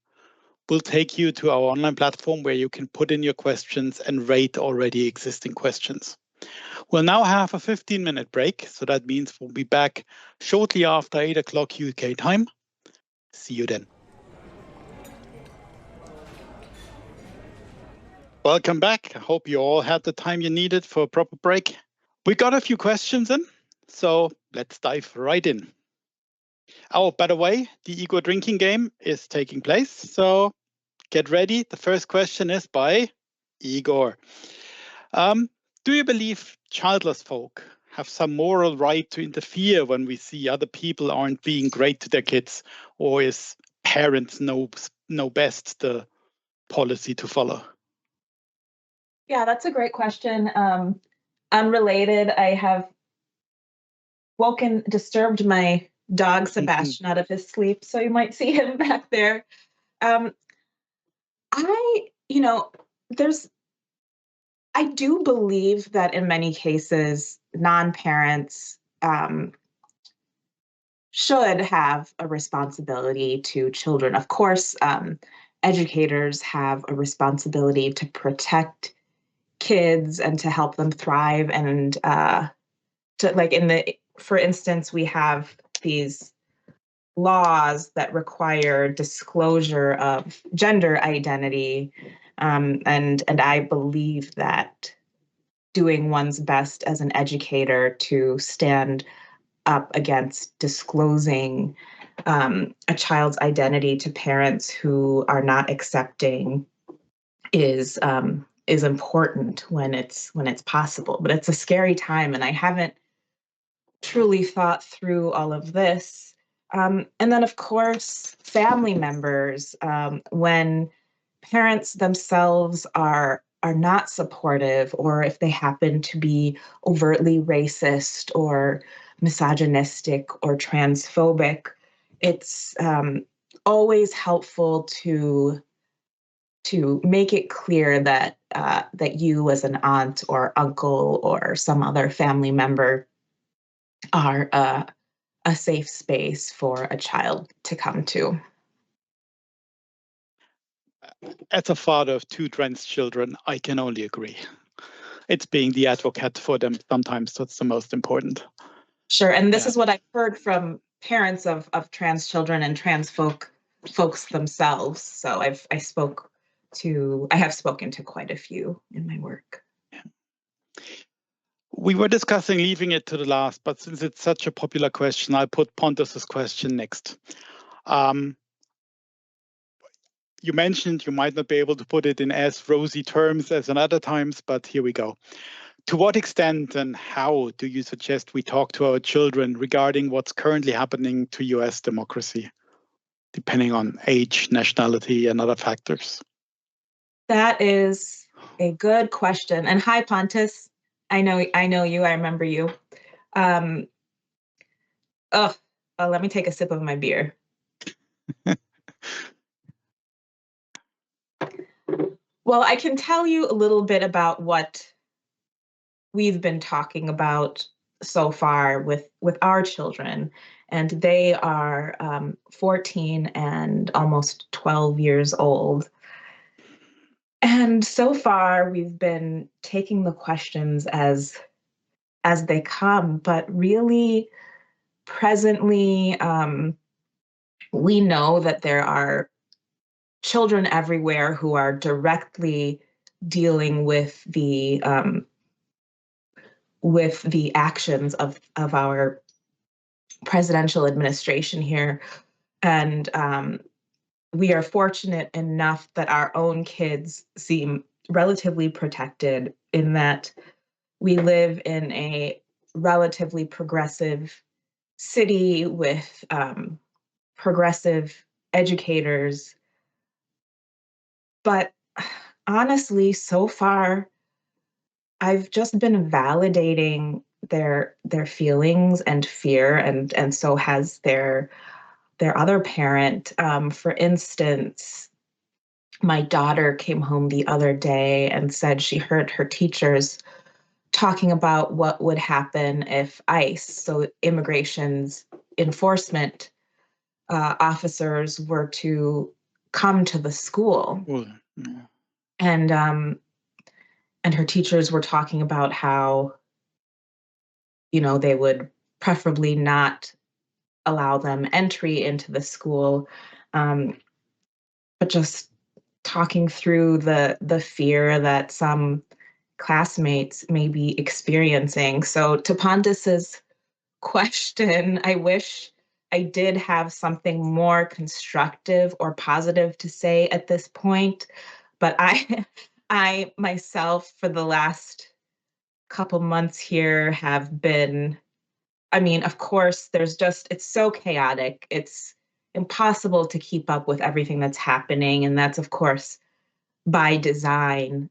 will take you to our online platform where you can put in your questions and rate already existing questions. We'll now have a 15-minute break, so that means we'll be back shortly after 8 o'clock UK time. See you then. Welcome back. I hope you all had the time you needed for a proper break. We got a few questions in, so let's dive right in. Oh, by the way, the Igor drinking game is taking place, so get ready. The first question is by Igor. Do you believe childless folk have some moral right to interfere when we see other people aren't being great to their kids, or is parents know best the policy to follow? Yeah, that's a great question. Unrelated, I have disturbed my dog Sebastian out of his sleep, so you might see him back there. I do believe that in many cases, non-parents should have a responsibility to children. Of course, educators have a responsibility to protect kids and to help them thrive. And for instance, we have these laws that require disclosure of gender identity. And I believe that doing one's best as an educator to stand up against disclosing a child's identity to parents who are not accepting is important when it's possible. But it's a scary time, and I haven't truly thought through all of this. And then, of course, family members, when parents themselves are not supportive, or if they happen to be overtly racist or misogynistic or transphobic, it's always helpful to make it clear that that you, as an aunt or uncle or some other family member, are a safe space for a child to come to. As a father of 2 trans children, I can only agree. It's being the advocate for them sometimes that's the most important. Sure, and this is what I've heard from parents of trans children and trans folks themselves. So I have spoken to quite a few in my work. We were discussing leaving it to the last, but since it's such a popular question, I put Pontus's question next. You mentioned you might not be able to put it in as rosy terms as in other times, but here we go. To what extent and how do you suggest we talk to our children regarding what's currently happening to US democracy, depending on age, nationality, and other factors? That is a good question. And hi, Pontus. I know you. I remember you. Let me take a sip of my beer. Well, I can tell you a little bit about what we've been talking about so far with our children, and they are 14 and almost 12 years old. And so far, we've been taking the questions as they come, but really, presently, we know that there are children everywhere who are directly dealing with the actions of our presidential administration here, and we are fortunate enough that our own kids seem relatively protected in that we live in a relatively progressive city with progressive educators. But honestly, so far, I've just been validating their feelings and fear, and so has their other parent. For instance, my daughter came home the other day and said she heard her teachers talking about what would happen if ICE, so immigration's enforcement officers, were to come to the school. Well, yeah. And her teachers were talking about how, they would preferably not allow them entry into the school, but just talking through the fear that some classmates may be experiencing. So to Pondus's question, I wish I did have something more constructive or positive to say at this point, but I myself, for the last couple months here, have been, I mean, of course, it's so chaotic. It's impossible to keep up with everything that's happening. And that's, of course, by design.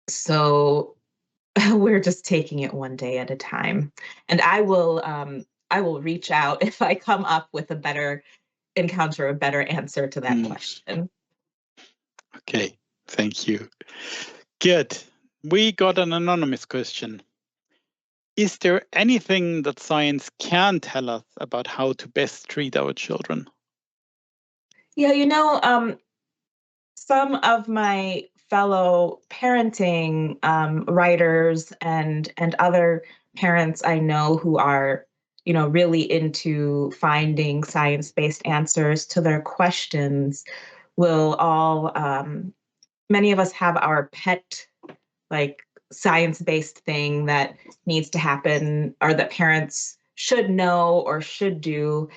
So we're just taking it one day at a time. And I will reach out if I come up with a better answer to that question. Okay, thank you. Good. We got an anonymous question. Is there anything that science can tell us about how to best treat our children? Yeah, some of my fellow parenting writers and other parents I know who are, really into finding science-based answers to their questions will all, many of us have our pet, like, science-based thing that needs to happen or that parents should know or should do.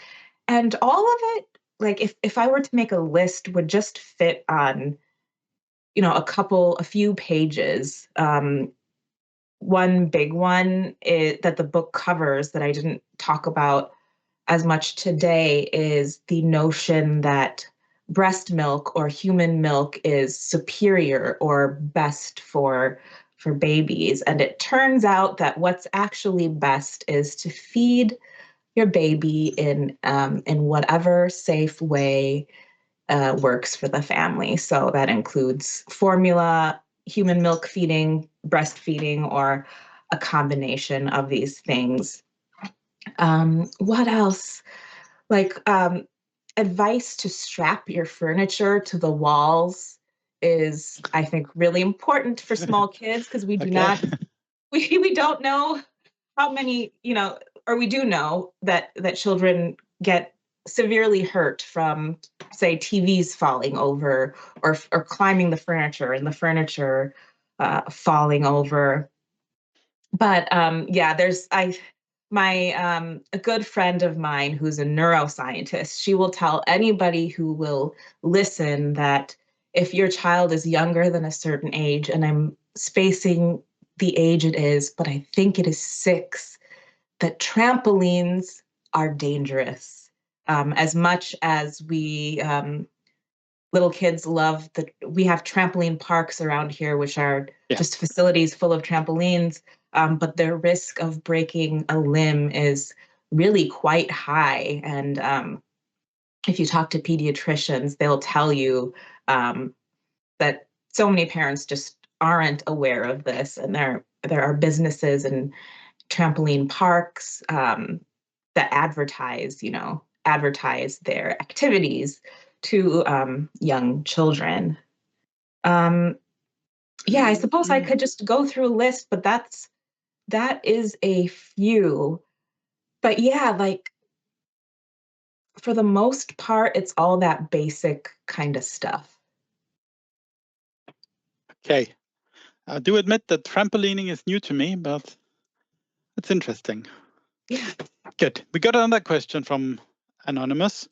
And all of it, like, if I were to make a list, would just fit on, a few pages. One big one that the book covers that I didn't talk about as much today is the notion that breast milk or human milk is superior or best for babies. And it turns out that what's actually best is to feed your baby in whatever safe way works for the family. So that includes formula, human milk feeding, breastfeeding, or a combination of these things. What else? Like, advice to strap your furniture to the walls is, I think, really important for small kids because we do Okay. not, we don't know how many, or we do know that children get severely hurt from, say, TVs falling over or climbing the furniture and the furniture falling over. But yeah, a good friend of mine who's a neuroscientist, she will tell anybody who will listen that if your child is younger than a certain age, and I'm spacing the age it is, but I think it is 6, that trampolines are dangerous. As much as we little kids love we have trampoline parks around here, which are just facilities full of trampolines, but their risk of breaking a limb is really quite high. And if you talk to pediatricians, they'll tell you that so many parents just aren't aware of this, and there are businesses and trampoline parks that advertise their activities to young children. Yeah, I suppose I could just go through a list, but that is a few. But yeah, like, for the most part, it's all that basic kind of stuff. Okay. I do admit that trampolining is new to me, but it's interesting. Yeah. Good. We got another question from Anonymous.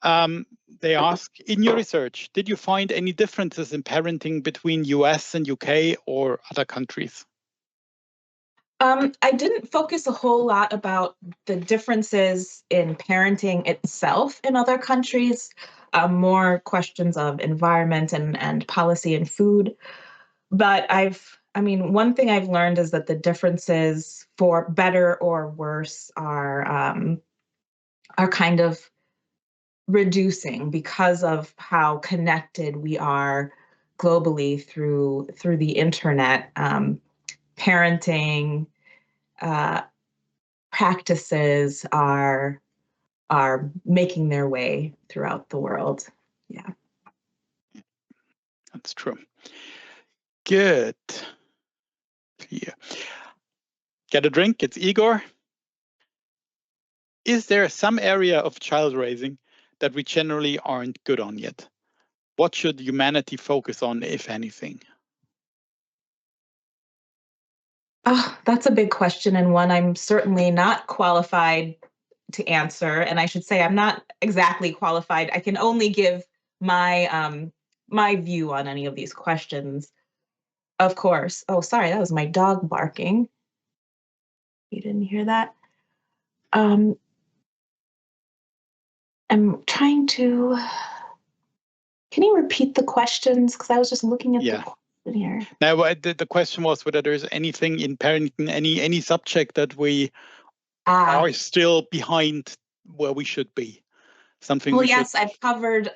They ask, in your research, did you find any differences in parenting between US and UK or other countries? I didn't focus a whole lot about the differences in parenting itself in other countries, more questions of environment and policy and food. But one thing I've learned is that the differences for better or worse are kind of reducing because of how connected we are globally through the internet. Parenting uh, practices are making their way throughout the world. Yeah. That's true. Good. Yeah. Get a drink. It's Igor. Is there some area of child raising that we generally aren't good on yet? What should humanity focus on, if anything? Oh, that's a big question, and one I'm certainly not qualified to answer. And I should say I'm not exactly qualified. I can only give my view on any of these questions. Of course. Oh, sorry, that was my dog barking. You didn't hear that? Um, I'm trying to. Can you repeat the questions? Because I was just looking at the question here. Now, the question was whether there's anything in parenting, any subject that we are still behind where we should be. Something. Well, yes, I covered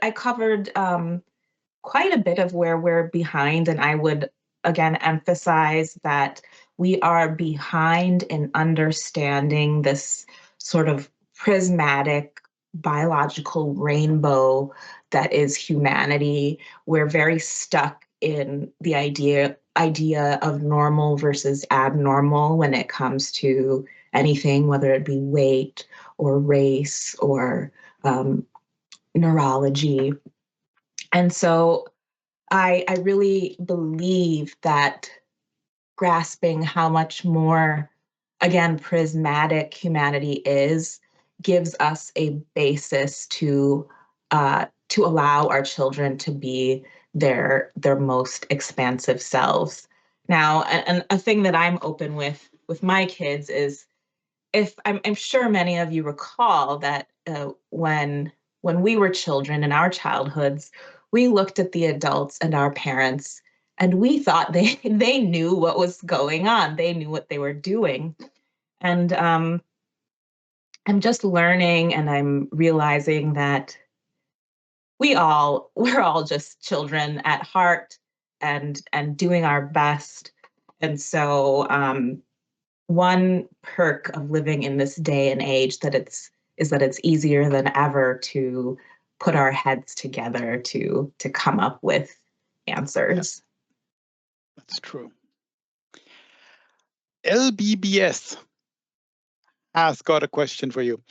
quite a bit of where we're behind, and I would again emphasize that we are behind in understanding this sort of prismatic biological rainbow that is humanity. We're very stuck in the idea of normal versus abnormal when it comes to anything, whether it be weight or race or neurology. And so I really believe that grasping how much more, again, prismatic humanity is gives us a basis to allow our children to be their most expansive selves. Now, and a thing that I'm open with my kids is, if I'm sure many of you recall that when we were children in our childhoods, we looked at the adults and our parents, and we thought they knew what was going on. They knew what they were doing. And I'm just learning, and I'm realizing that we're all just children at heart, and doing our best. And so one perk of living in this day and age is that it's easier than ever to put our heads together to come up with answers. That's true. LBBS has got a question for you.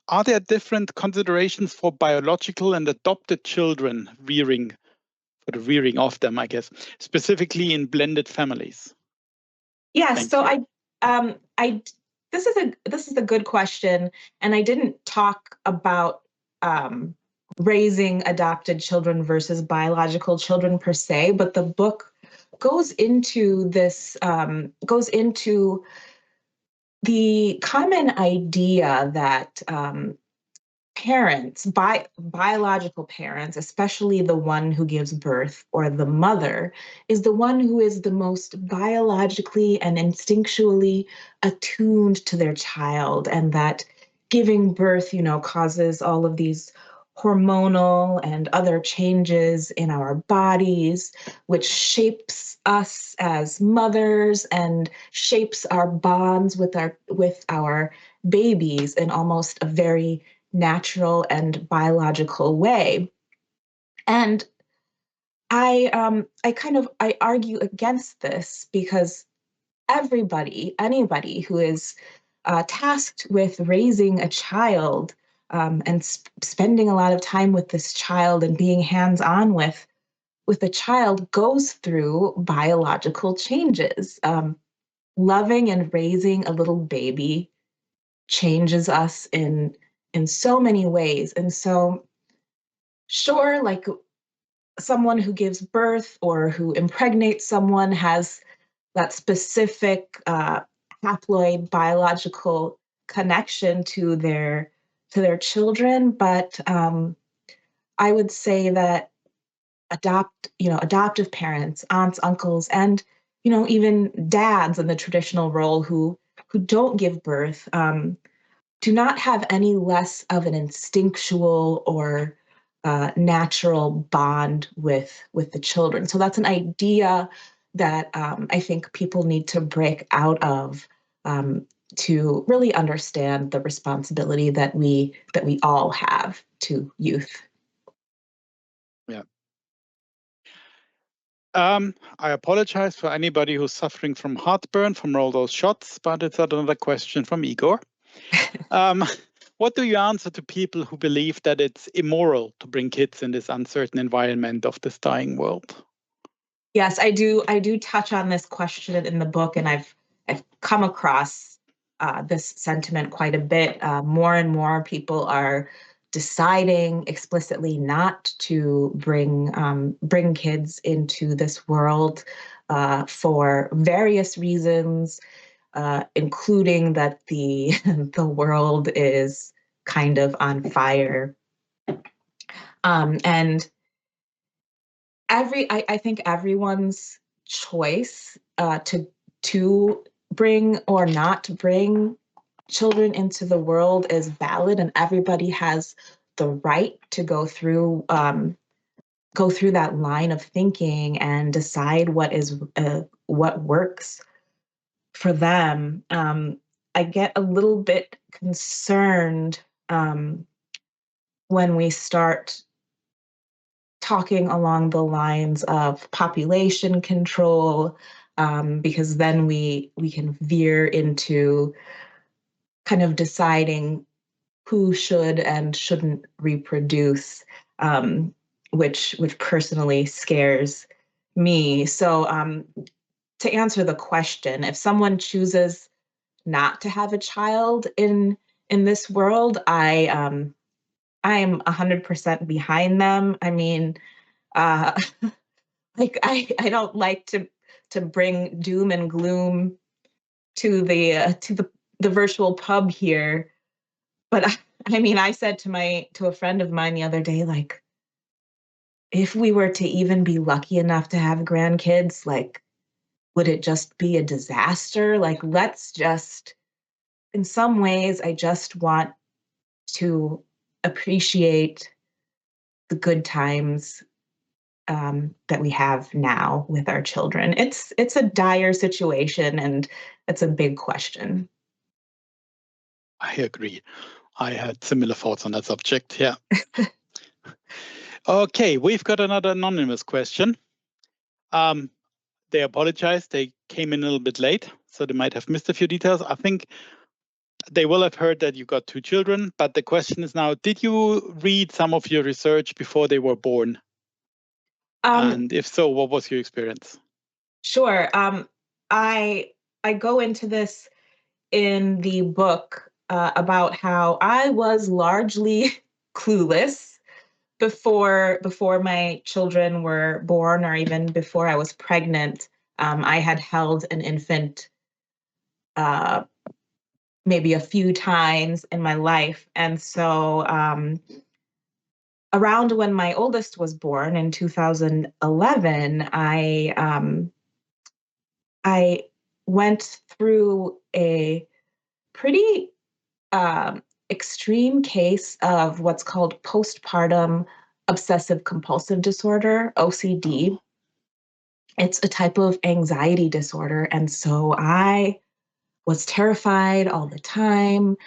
Are there different considerations for biological and adopted children rearing, for the rearing of them, I guess, specifically in blended families? Yeah, so I this is a good question, and I didn't talk about raising adopted children versus biological children per se, but the book goes into goes into the common idea that biological parents, especially the one who gives birth or the mother, is the one who is the most biologically and instinctually attuned to their child, and that giving birth, causes all of these hormonal and other changes in our bodies, which shapes us as mothers and shapes our bonds with our babies in almost a very natural and biological way. And I argue against this because anybody who is tasked with raising a child, and spending a lot of time with this child and being hands-on with a child, goes through biological changes. Loving and raising a little baby changes us in so many ways. And so Sure, like someone who gives birth or who impregnates someone has that specific haploid biological connection to their children, but I would say that adoptive parents, aunts, uncles, and even dads in the traditional role who don't give birth do not have any less of an instinctual or natural bond with the children. So that's an idea that I think people need to break out of to really understand the responsibility that we all have to youth. Yeah. I apologize for anybody who's suffering from heartburn from all those shots, but it's another question from Igor. What do you answer to people who believe that it's immoral to bring kids in this uncertain environment of this dying world? Yes, I do. I do touch on this question in the book, and I've come across this sentiment quite a bit. More and more people are deciding explicitly not to bring kids into this world for various reasons, including that the the world is kind of on fire. And I think everyone's choice to bring or not bring children into the world is valid, and everybody has the right to go through that line of thinking and decide what works for them. I get a little bit concerned when we start talking along the lines of population control, because then we can veer into kind of deciding who should and shouldn't reproduce, which personally scares me. So to answer the question, if someone chooses not to have a child in this world, I am 100% behind them. I mean, uh, like I don't like to bring doom and gloom to the virtual pub here, but I mean, I said to a friend of mine the other day, like, if we were to even be lucky enough to have grandkids, like, would it just be a disaster? Like, let's just, in some ways, I just want to appreciate the good times that we have now with our children. It's a dire situation, and it's a big question. I agree. I had similar thoughts on that subject. Yeah. Okay, we've got another anonymous question. They apologize. They came in a little bit late, so they might have missed a few details. I think they will have heard that you got 2 children, but the question is now, did you read some of your research before they were born? Um, And if so, what was your experience? sure. I I go into this in the book about how I was largely clueless before my children were born, or even before I was pregnant. I had held an infant uh, maybe a few times in my life, and so around when my oldest was born in 2011, I went through a pretty extreme case of what's called postpartum obsessive compulsive disorder, OCD. It's a type of anxiety disorder. And so I was terrified all the time,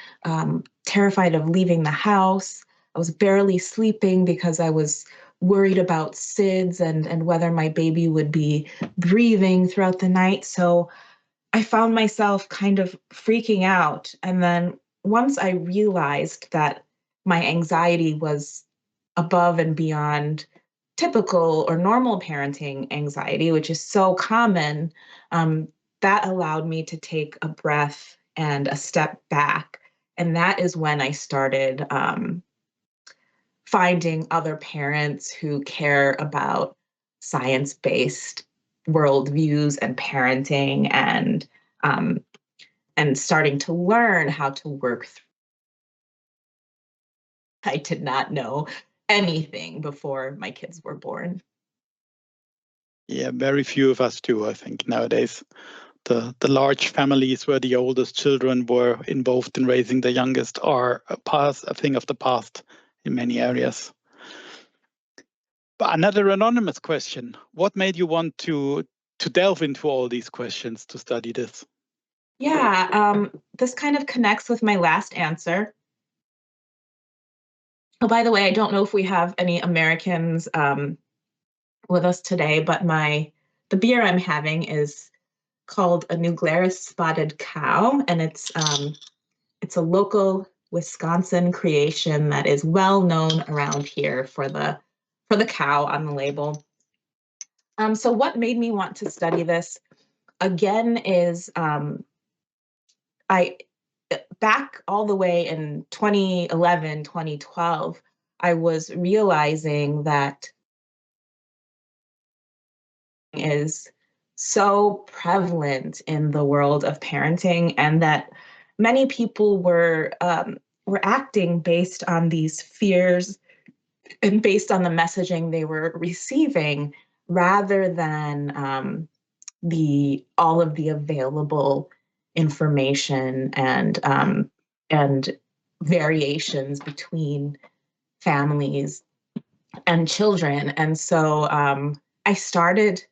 terrified of leaving the house. I was barely sleeping because I was worried about SIDS and whether my baby would be breathing throughout the night. So I found myself kind of freaking out. And then once I realized that my anxiety was above and beyond typical or normal parenting anxiety, which is so common, um, that allowed me to take a breath and a step back. And that is when I started finding other parents who care about science-based worldviews and parenting, and starting to learn how to work through. I did not know anything before my kids were born. Yeah, very few of us do, I think, nowadays. The large families where the oldest children were involved in raising the youngest are a thing of the past in many areas. But another anonymous question: what made you want to delve into all these questions to study this? Yeah, this kind of connects with my last answer. Oh, by the way, I don't know if we have any Americans with us today, but the beer I'm having is called a New Glarus Spotted Cow, and it's a local Wisconsin creation that is well known around here for the cow on the label. So what made me want to study this again is I back all the way in 2011, 2012, I was realizing that is so prevalent in the world of parenting, and that many people were acting based on these fears and based on the messaging they were receiving, rather than the all of the available information and variations between families and children. And so I started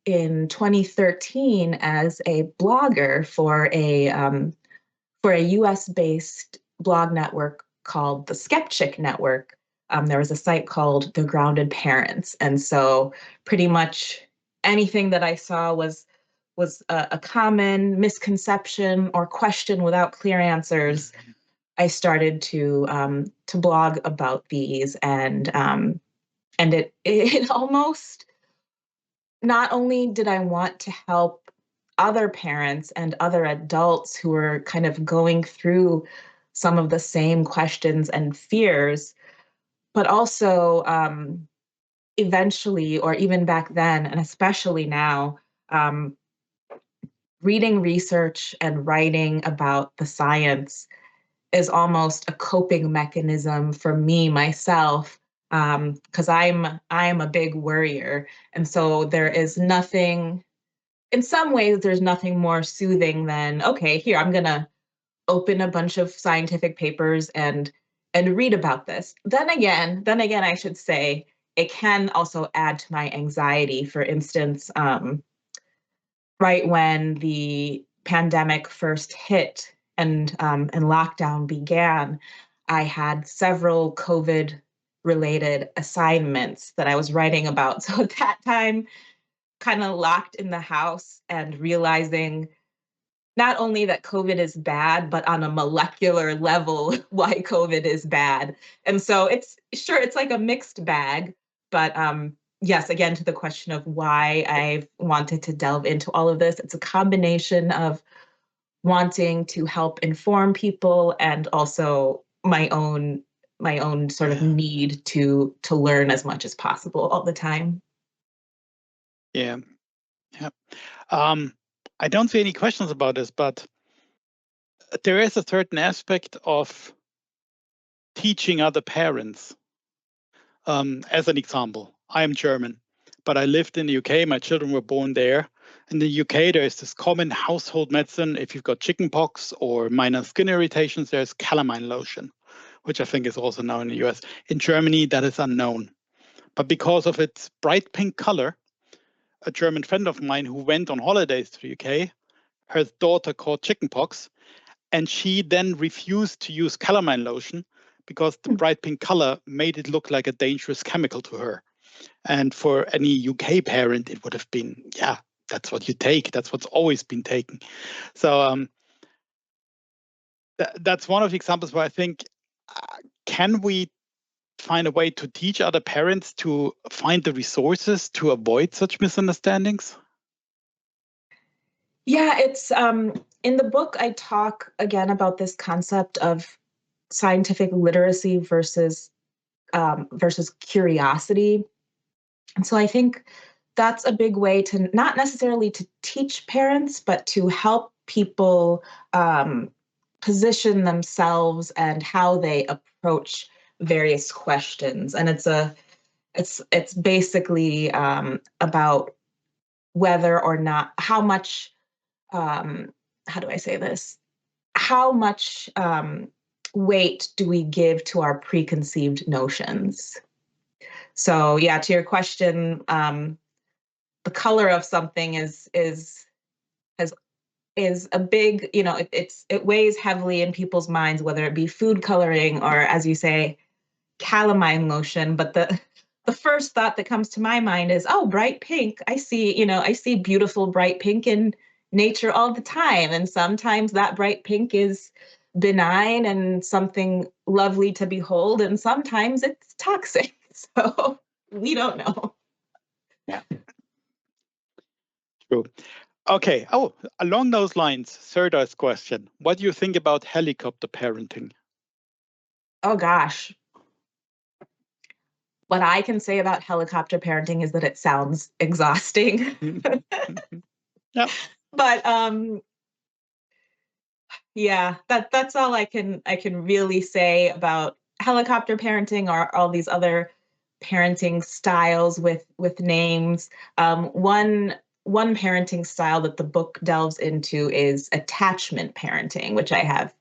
in 2013 as a blogger for a US based blog network called the Skeptic Network. There was a site called The Grounded Parents, and so pretty much anything that I saw was a common misconception or question without clear answers. I started to blog about these, and it almost, not only did I want to help other parents and other adults who are kind of going through some of the same questions and fears, but also eventually, or even back then, and especially now, um, reading research and writing about the science is almost a coping mechanism for me myself, because I'm a big worrier, and so there is nothing. In some ways, there's nothing more soothing than, okay, here, I'm gonna open a bunch of scientific papers and read about this. Then again, I should say it can also add to my anxiety. For instance, right when the pandemic first hit and lockdown began, I had several COVID related assignments that I was writing about. So at that time, kind of locked in the house and realizing not only that COVID is bad, but on a molecular level, why COVID is bad. And so it's like a mixed bag. But yes, again, to the question of why I've wanted to delve into all of this, it's a combination of wanting to help inform people and also my own sort of Yeah. need to learn as much as possible all the time. Yeah. Yeah. I don't see any questions about this, but there is a certain aspect of teaching other parents. As an example, I am German, but I lived in the UK. My children were born there. In the UK, there is this common household medicine. If you've got chickenpox or minor skin irritations, there's calamine lotion, which I think is also known in the US. In Germany, that is unknown. But because of its bright pink color, a German friend of mine who went on holidays to the UK, her daughter caught chickenpox, and she then refused to use calamine lotion because the bright pink color made it look like a dangerous chemical to her. And for any UK parent, it would have been, yeah, that's what you take. That's what's always been taken. So that's one of the examples where I think, can we find a way to teach other parents to find the resources to avoid such misunderstandings? Yeah, it's in the book I talk again about this concept of scientific literacy versus versus curiosity. And so I think that's a big way to not necessarily to teach parents, but to help people position themselves and how they approach various questions. And it's basically about whether or not how much how do I say this? How much weight do we give to our preconceived notions? So yeah, to your question, the color of something has is a big, it weighs heavily in people's minds, whether it be food coloring or, as you say, calamine lotion. But the first thought that comes to my mind is, oh, bright pink. I see beautiful bright pink in nature all the time. And sometimes that bright pink is benign and something lovely to behold. And sometimes it's toxic. So we don't know. Yeah. True. Okay. Oh, along those lines, Serdar's question. What do you think about helicopter parenting? Oh, gosh. What I can say about helicopter parenting is that it sounds exhausting. Yeah. But yeah, that's all I can really say about helicopter parenting or all these other parenting styles with names. One parenting style that the book delves into is attachment parenting, which I have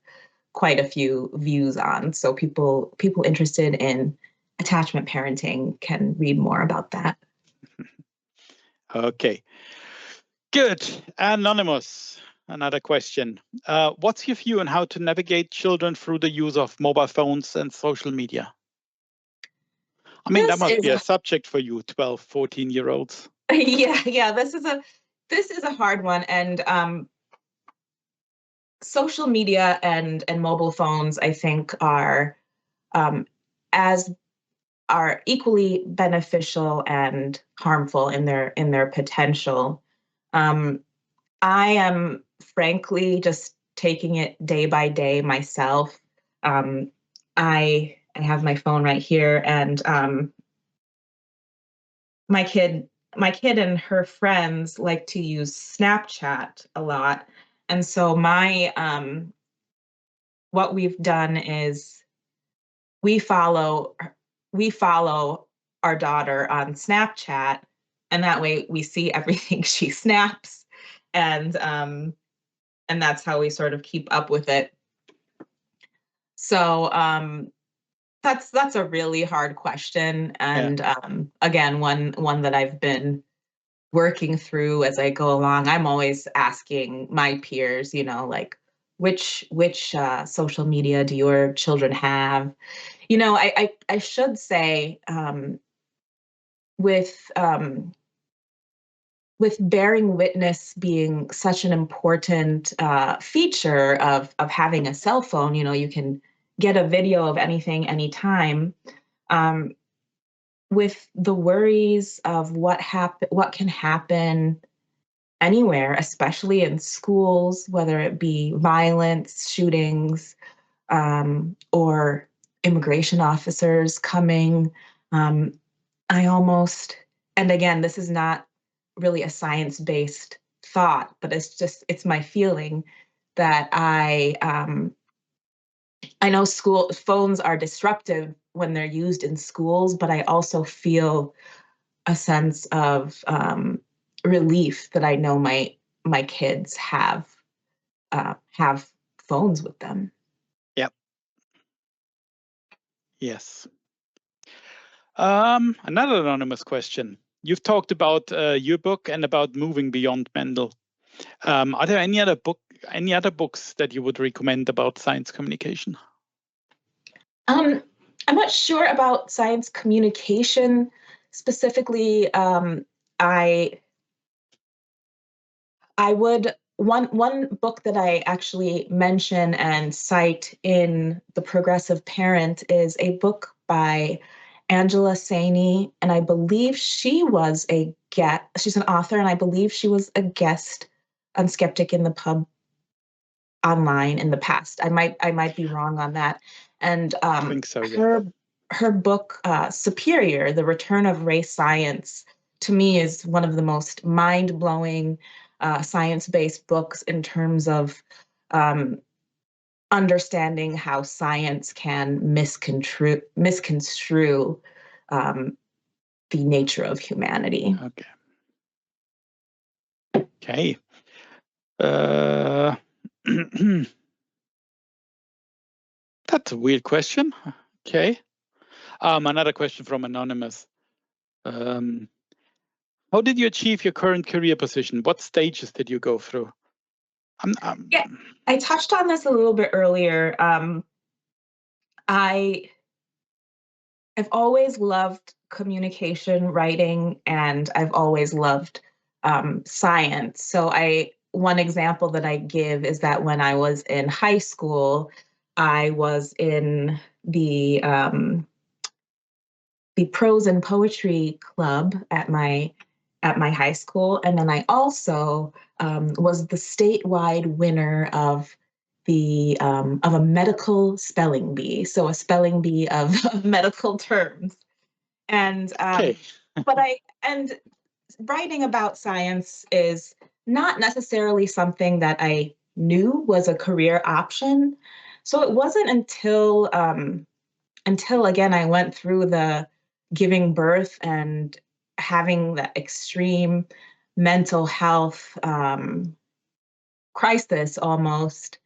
quite a few views on. So people interested in attachment parenting can read more about that. Okay. Good. Anonymous. Another question. What's your view on how to navigate children through the use of mobile phones and social media? I mean, that must be a subject for you, 12, 14-year-olds. Yeah. This is a hard one. And social media and mobile phones, I think, are equally beneficial and harmful in their potential. I am frankly just taking it day by day myself. I have my phone right here, and my kid and her friends like to use Snapchat a lot. And so what we've done is we follow our daughter on Snapchat, and that way we see everything she snaps, and that's how we sort of keep up with it. So that's a really hard question, and again, one that I've been working through as I go along. I'm always asking my peers, like which social media do your children have? I should say with bearing witness being such an important feature of having a cell phone, you can get a video of anything, anytime. With the worries of what can happen anywhere, especially in schools, whether it be violence, shootings, or immigration officers coming. I almost, and again, this is not really a science-based thought, but it's my feeling that I know school phones are disruptive when they're used in schools, but I also feel a sense of relief that I know my kids have phones with them. Yep. Yes. Another anonymous question. You've talked about your book and about moving beyond Mendel. Are there any other books that you would recommend about science communication? I'm not sure about science communication specifically. I would one book that I actually mention and cite in The Progressive Parent is a book by Angela Saini, and I believe she was she's an author, and I believe she was a guest on Skeptic in the Pub online in the past. I might be wrong on that. And I think so, yeah. her book, Superior, The Return of Race Science, to me is one of the most mind-blowing science-based books in terms of understanding how science can misconstrue the nature of humanity. Okay. That's a weird question. Okay. Another question from Anonymous. How did you achieve your current career position? What stages did you go through? Yeah, I touched on this a little bit earlier. I've always loved communication, writing, and I've always loved science. So one example that I give is that when I was in high school, I was in the prose and poetry club at my high school, and then I also was the statewide winner of a medical spelling bee, so a spelling bee of medical terms. And okay. but writing about science is not necessarily something that I knew was a career option. So it wasn't until again I went through the giving birth and having that extreme mental health crisis almost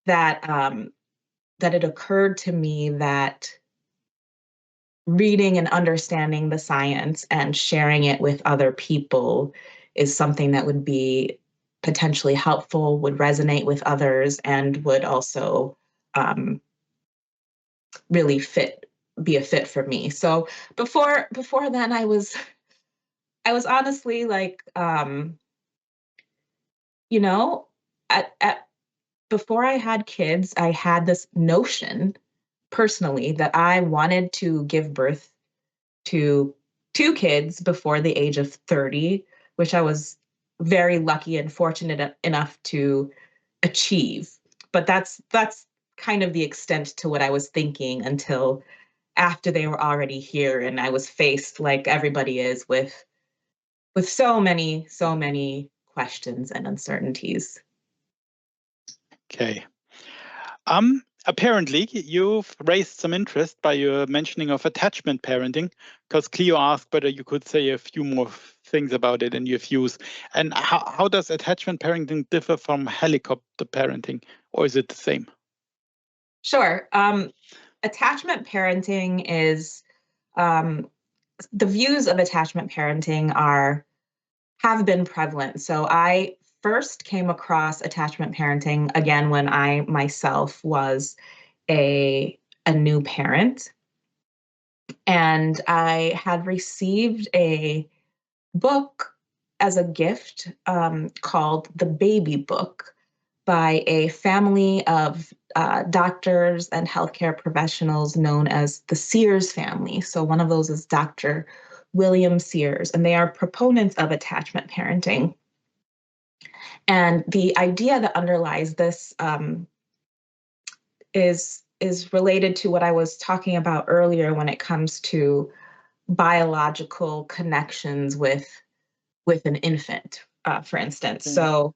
that it occurred to me that reading and understanding the science and sharing it with other people is something that would be potentially helpful, would resonate with others, and would also really be a fit for me. So before then, I was honestly like, you know, at before I had kids, I had this notion personally that I wanted to give birth to 2 kids before the age of 30, which I was very lucky and fortunate enough to achieve. But that's kind of the extent to what I was thinking until after they were already here and I was faced, like everybody is, with so many questions and uncertainties. Okay. Apparently, you've raised some interest by your mentioning of attachment parenting, because Cleo asked whether you could say a few more things about it in your views. And how does attachment parenting differ from helicopter parenting, or is it the same? Sure. Attachment parenting is the views of attachment parenting have been prevalent. So I first came across attachment parenting again when I myself was a new parent, and I had received a book as a gift called The Baby Book by a family of doctors and healthcare professionals known as the Sears family. So one of those is Dr. William Sears, and they are proponents of attachment parenting. And the idea that underlies this is related to what I was talking about earlier when it comes to biological connections with an infant, for instance. So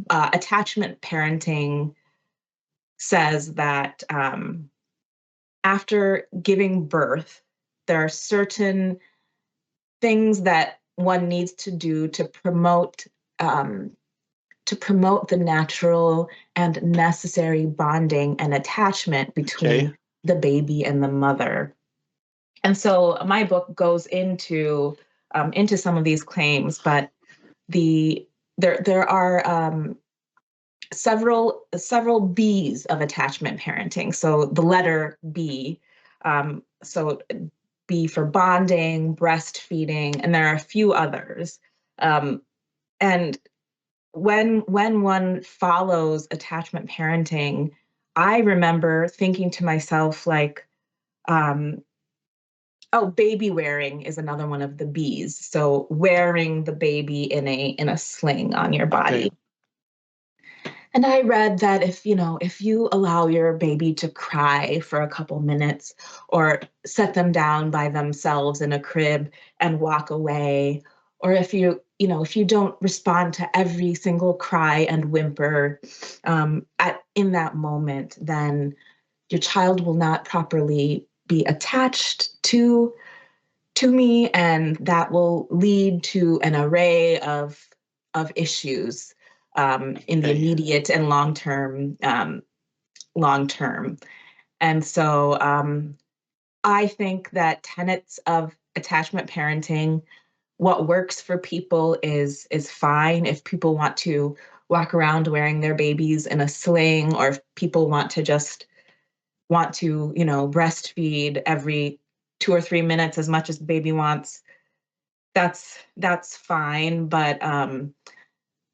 attachment parenting says that after giving birth, there are certain things that one needs to do to promote the natural and necessary bonding and attachment between the baby and the mother. And so my book goes into some of these claims, but there are several B's of attachment parenting. So the letter B, so B for bonding, breastfeeding, and there are a few others. And when one follows attachment parenting, I remember thinking to myself like, oh, baby wearing is another one of the B's. So wearing the baby in a sling on your body. And I read that if you allow your baby to cry for a couple minutes or set them down by themselves in a crib and walk away, or if you don't respond to every single cry and whimper in that moment, then your child will not properly be attached to me, and that will lead to an array of issues in the Okay. immediate and long term. Long term, and so I think that tenets of attachment parenting, what works for people is fine. If people want to walk around wearing their babies in a sling, or if people want to breastfeed every 2 or 3 minutes as much as the baby wants, that's fine. But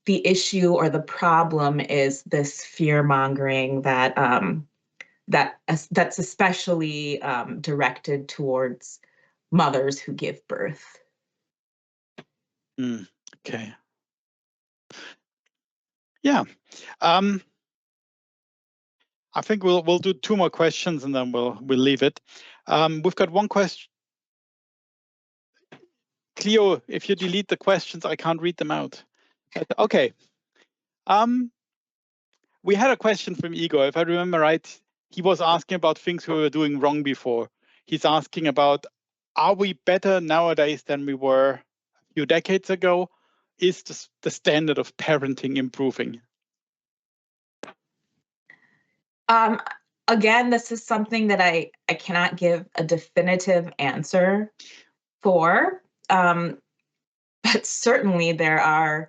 the issue or the problem is this fear mongering that's especially directed towards mothers who give birth. Okay. Yeah. I think we'll do 2 more questions and then we'll leave it. We've got one question. Cleo, if you delete the questions, I can't read them out. Okay. We had a question from Igor. If I remember right, he was asking about things we were doing wrong before. He's asking about, are we better nowadays than we were a few decades ago? Is the standard of parenting improving? Again, this is something that I cannot give a definitive answer for. But certainly there's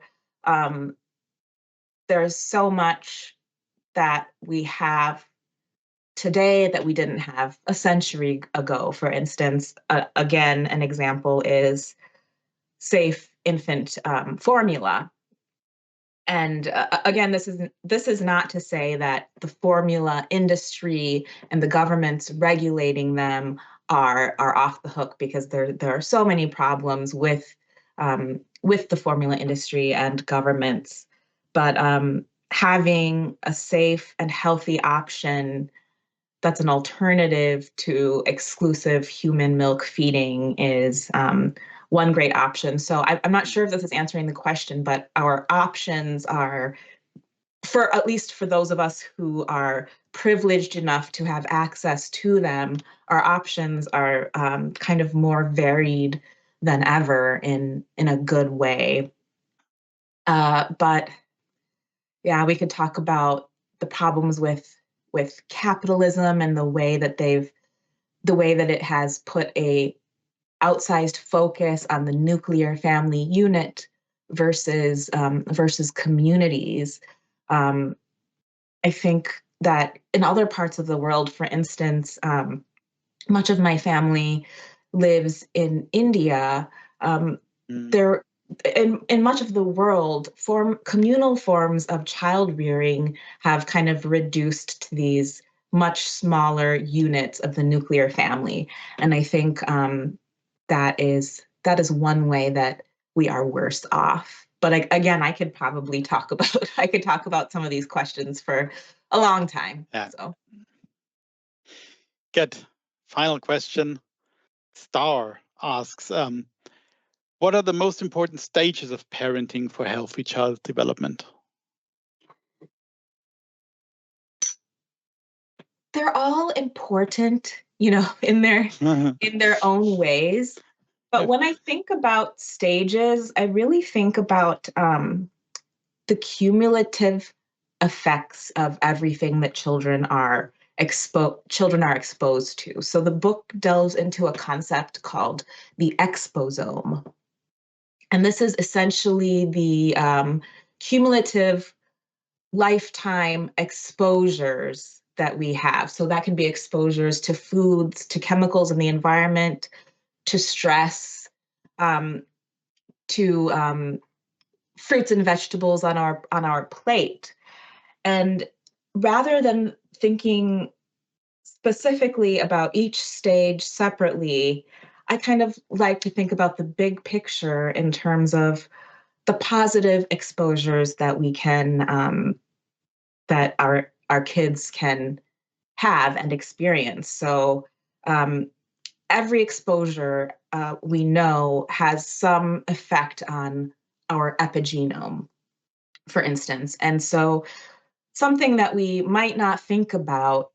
so much that we have today that we didn't have a century ago. For instance, again, an example is safe infant formula. And again, this is not to say that the formula industry and the governments regulating them are off the hook, because there are so many problems with the formula industry and governments. But having a safe and healthy option that's an alternative to exclusive human milk feeding is one great option. So I'm not sure if this is answering the question, but our options are, for at least for those of us who are privileged enough to have access to them, our options are kind of more varied than ever in a good way. But yeah, we could talk about the problems with capitalism and the way that it has put a outsized focus on the nuclear family unit versus communities. I think that in other parts of the world, for instance, much of my family lives in India. There, in much of the world, communal forms of child rearing have kind of reduced to these much smaller units of the nuclear family, and I think that is one way that we are worse off. But again, I could probably talk about some of these questions for a long time. Yeah. So. Good. Final question. Star asks, what are the most important stages of parenting for healthy child development? They're all important, in their own ways. But when I think about stages, I really think about the cumulative effects of everything that children are exposed to. So the book delves into a concept called the exposome. And this is essentially the cumulative lifetime exposures that we have. So that can be exposures to foods, to chemicals in the environment, to stress, to fruits and vegetables on our plate. And rather than thinking specifically about each stage separately, I kind of like to think about the big picture in terms of the positive exposures that we can that our kids can have and experience. So every exposure we know has some effect on our epigenome, for instance. And so something that we might not think about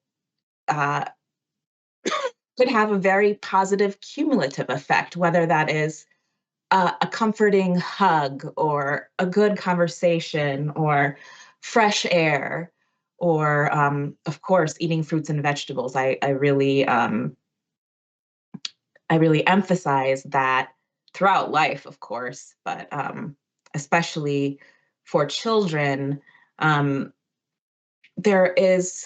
could have a very positive cumulative effect, whether that is a comforting hug or a good conversation or fresh air or, of course, eating fruits and vegetables. I really emphasize that throughout life, of course, but especially for children, there is,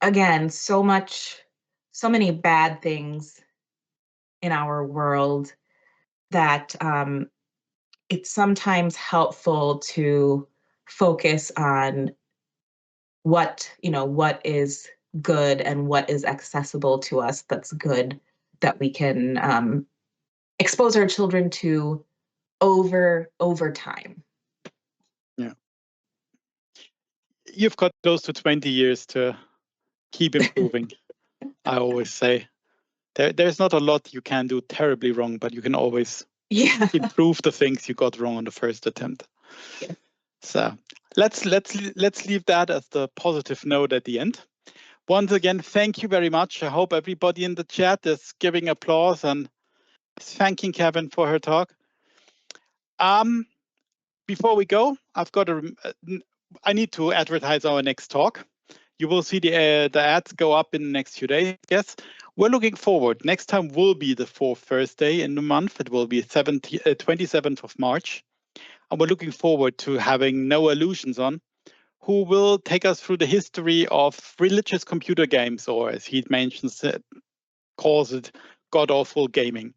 again, so many bad things in our world that it's sometimes helpful to focus on what is good and what is accessible to us that's good, that we can expose our children to over time. Yeah. You've got close to 20 years to keep improving. I always say there's not a lot you can do terribly wrong, but you can always improve the things you got wrong on the first attempt. Yeah. So let's leave that as the positive note at the end. Once again, thank you very much. I hope everybody in the chat is giving applause and thanking Kavin for her talk. Before we go, I need to advertise our next talk. You will see the ads go up in the next few days. Yes, we're looking forward. Next time will be the fourth Thursday in the month. It will be 27th of March. And we're looking forward to having Noah Illusions on, who will take us through the history of religious computer games, or as he mentions it, calls it god-awful gaming.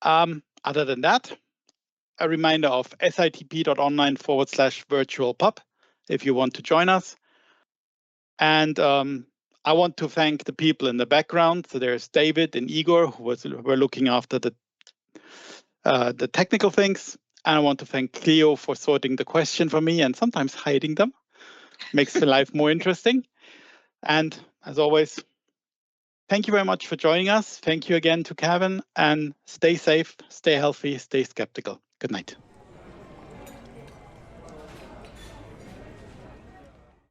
Other than that, a reminder of sitp.online/virtual pub if you want to join us. And I want to thank the people in the background. So there's David and Igor who were looking after the technical things. And I want to thank Cleo for sorting the question for me and sometimes hiding them. Makes the life more interesting. And as always, thank you very much for joining us. Thank you again to Kavin, and stay safe, stay healthy, stay skeptical. Good night.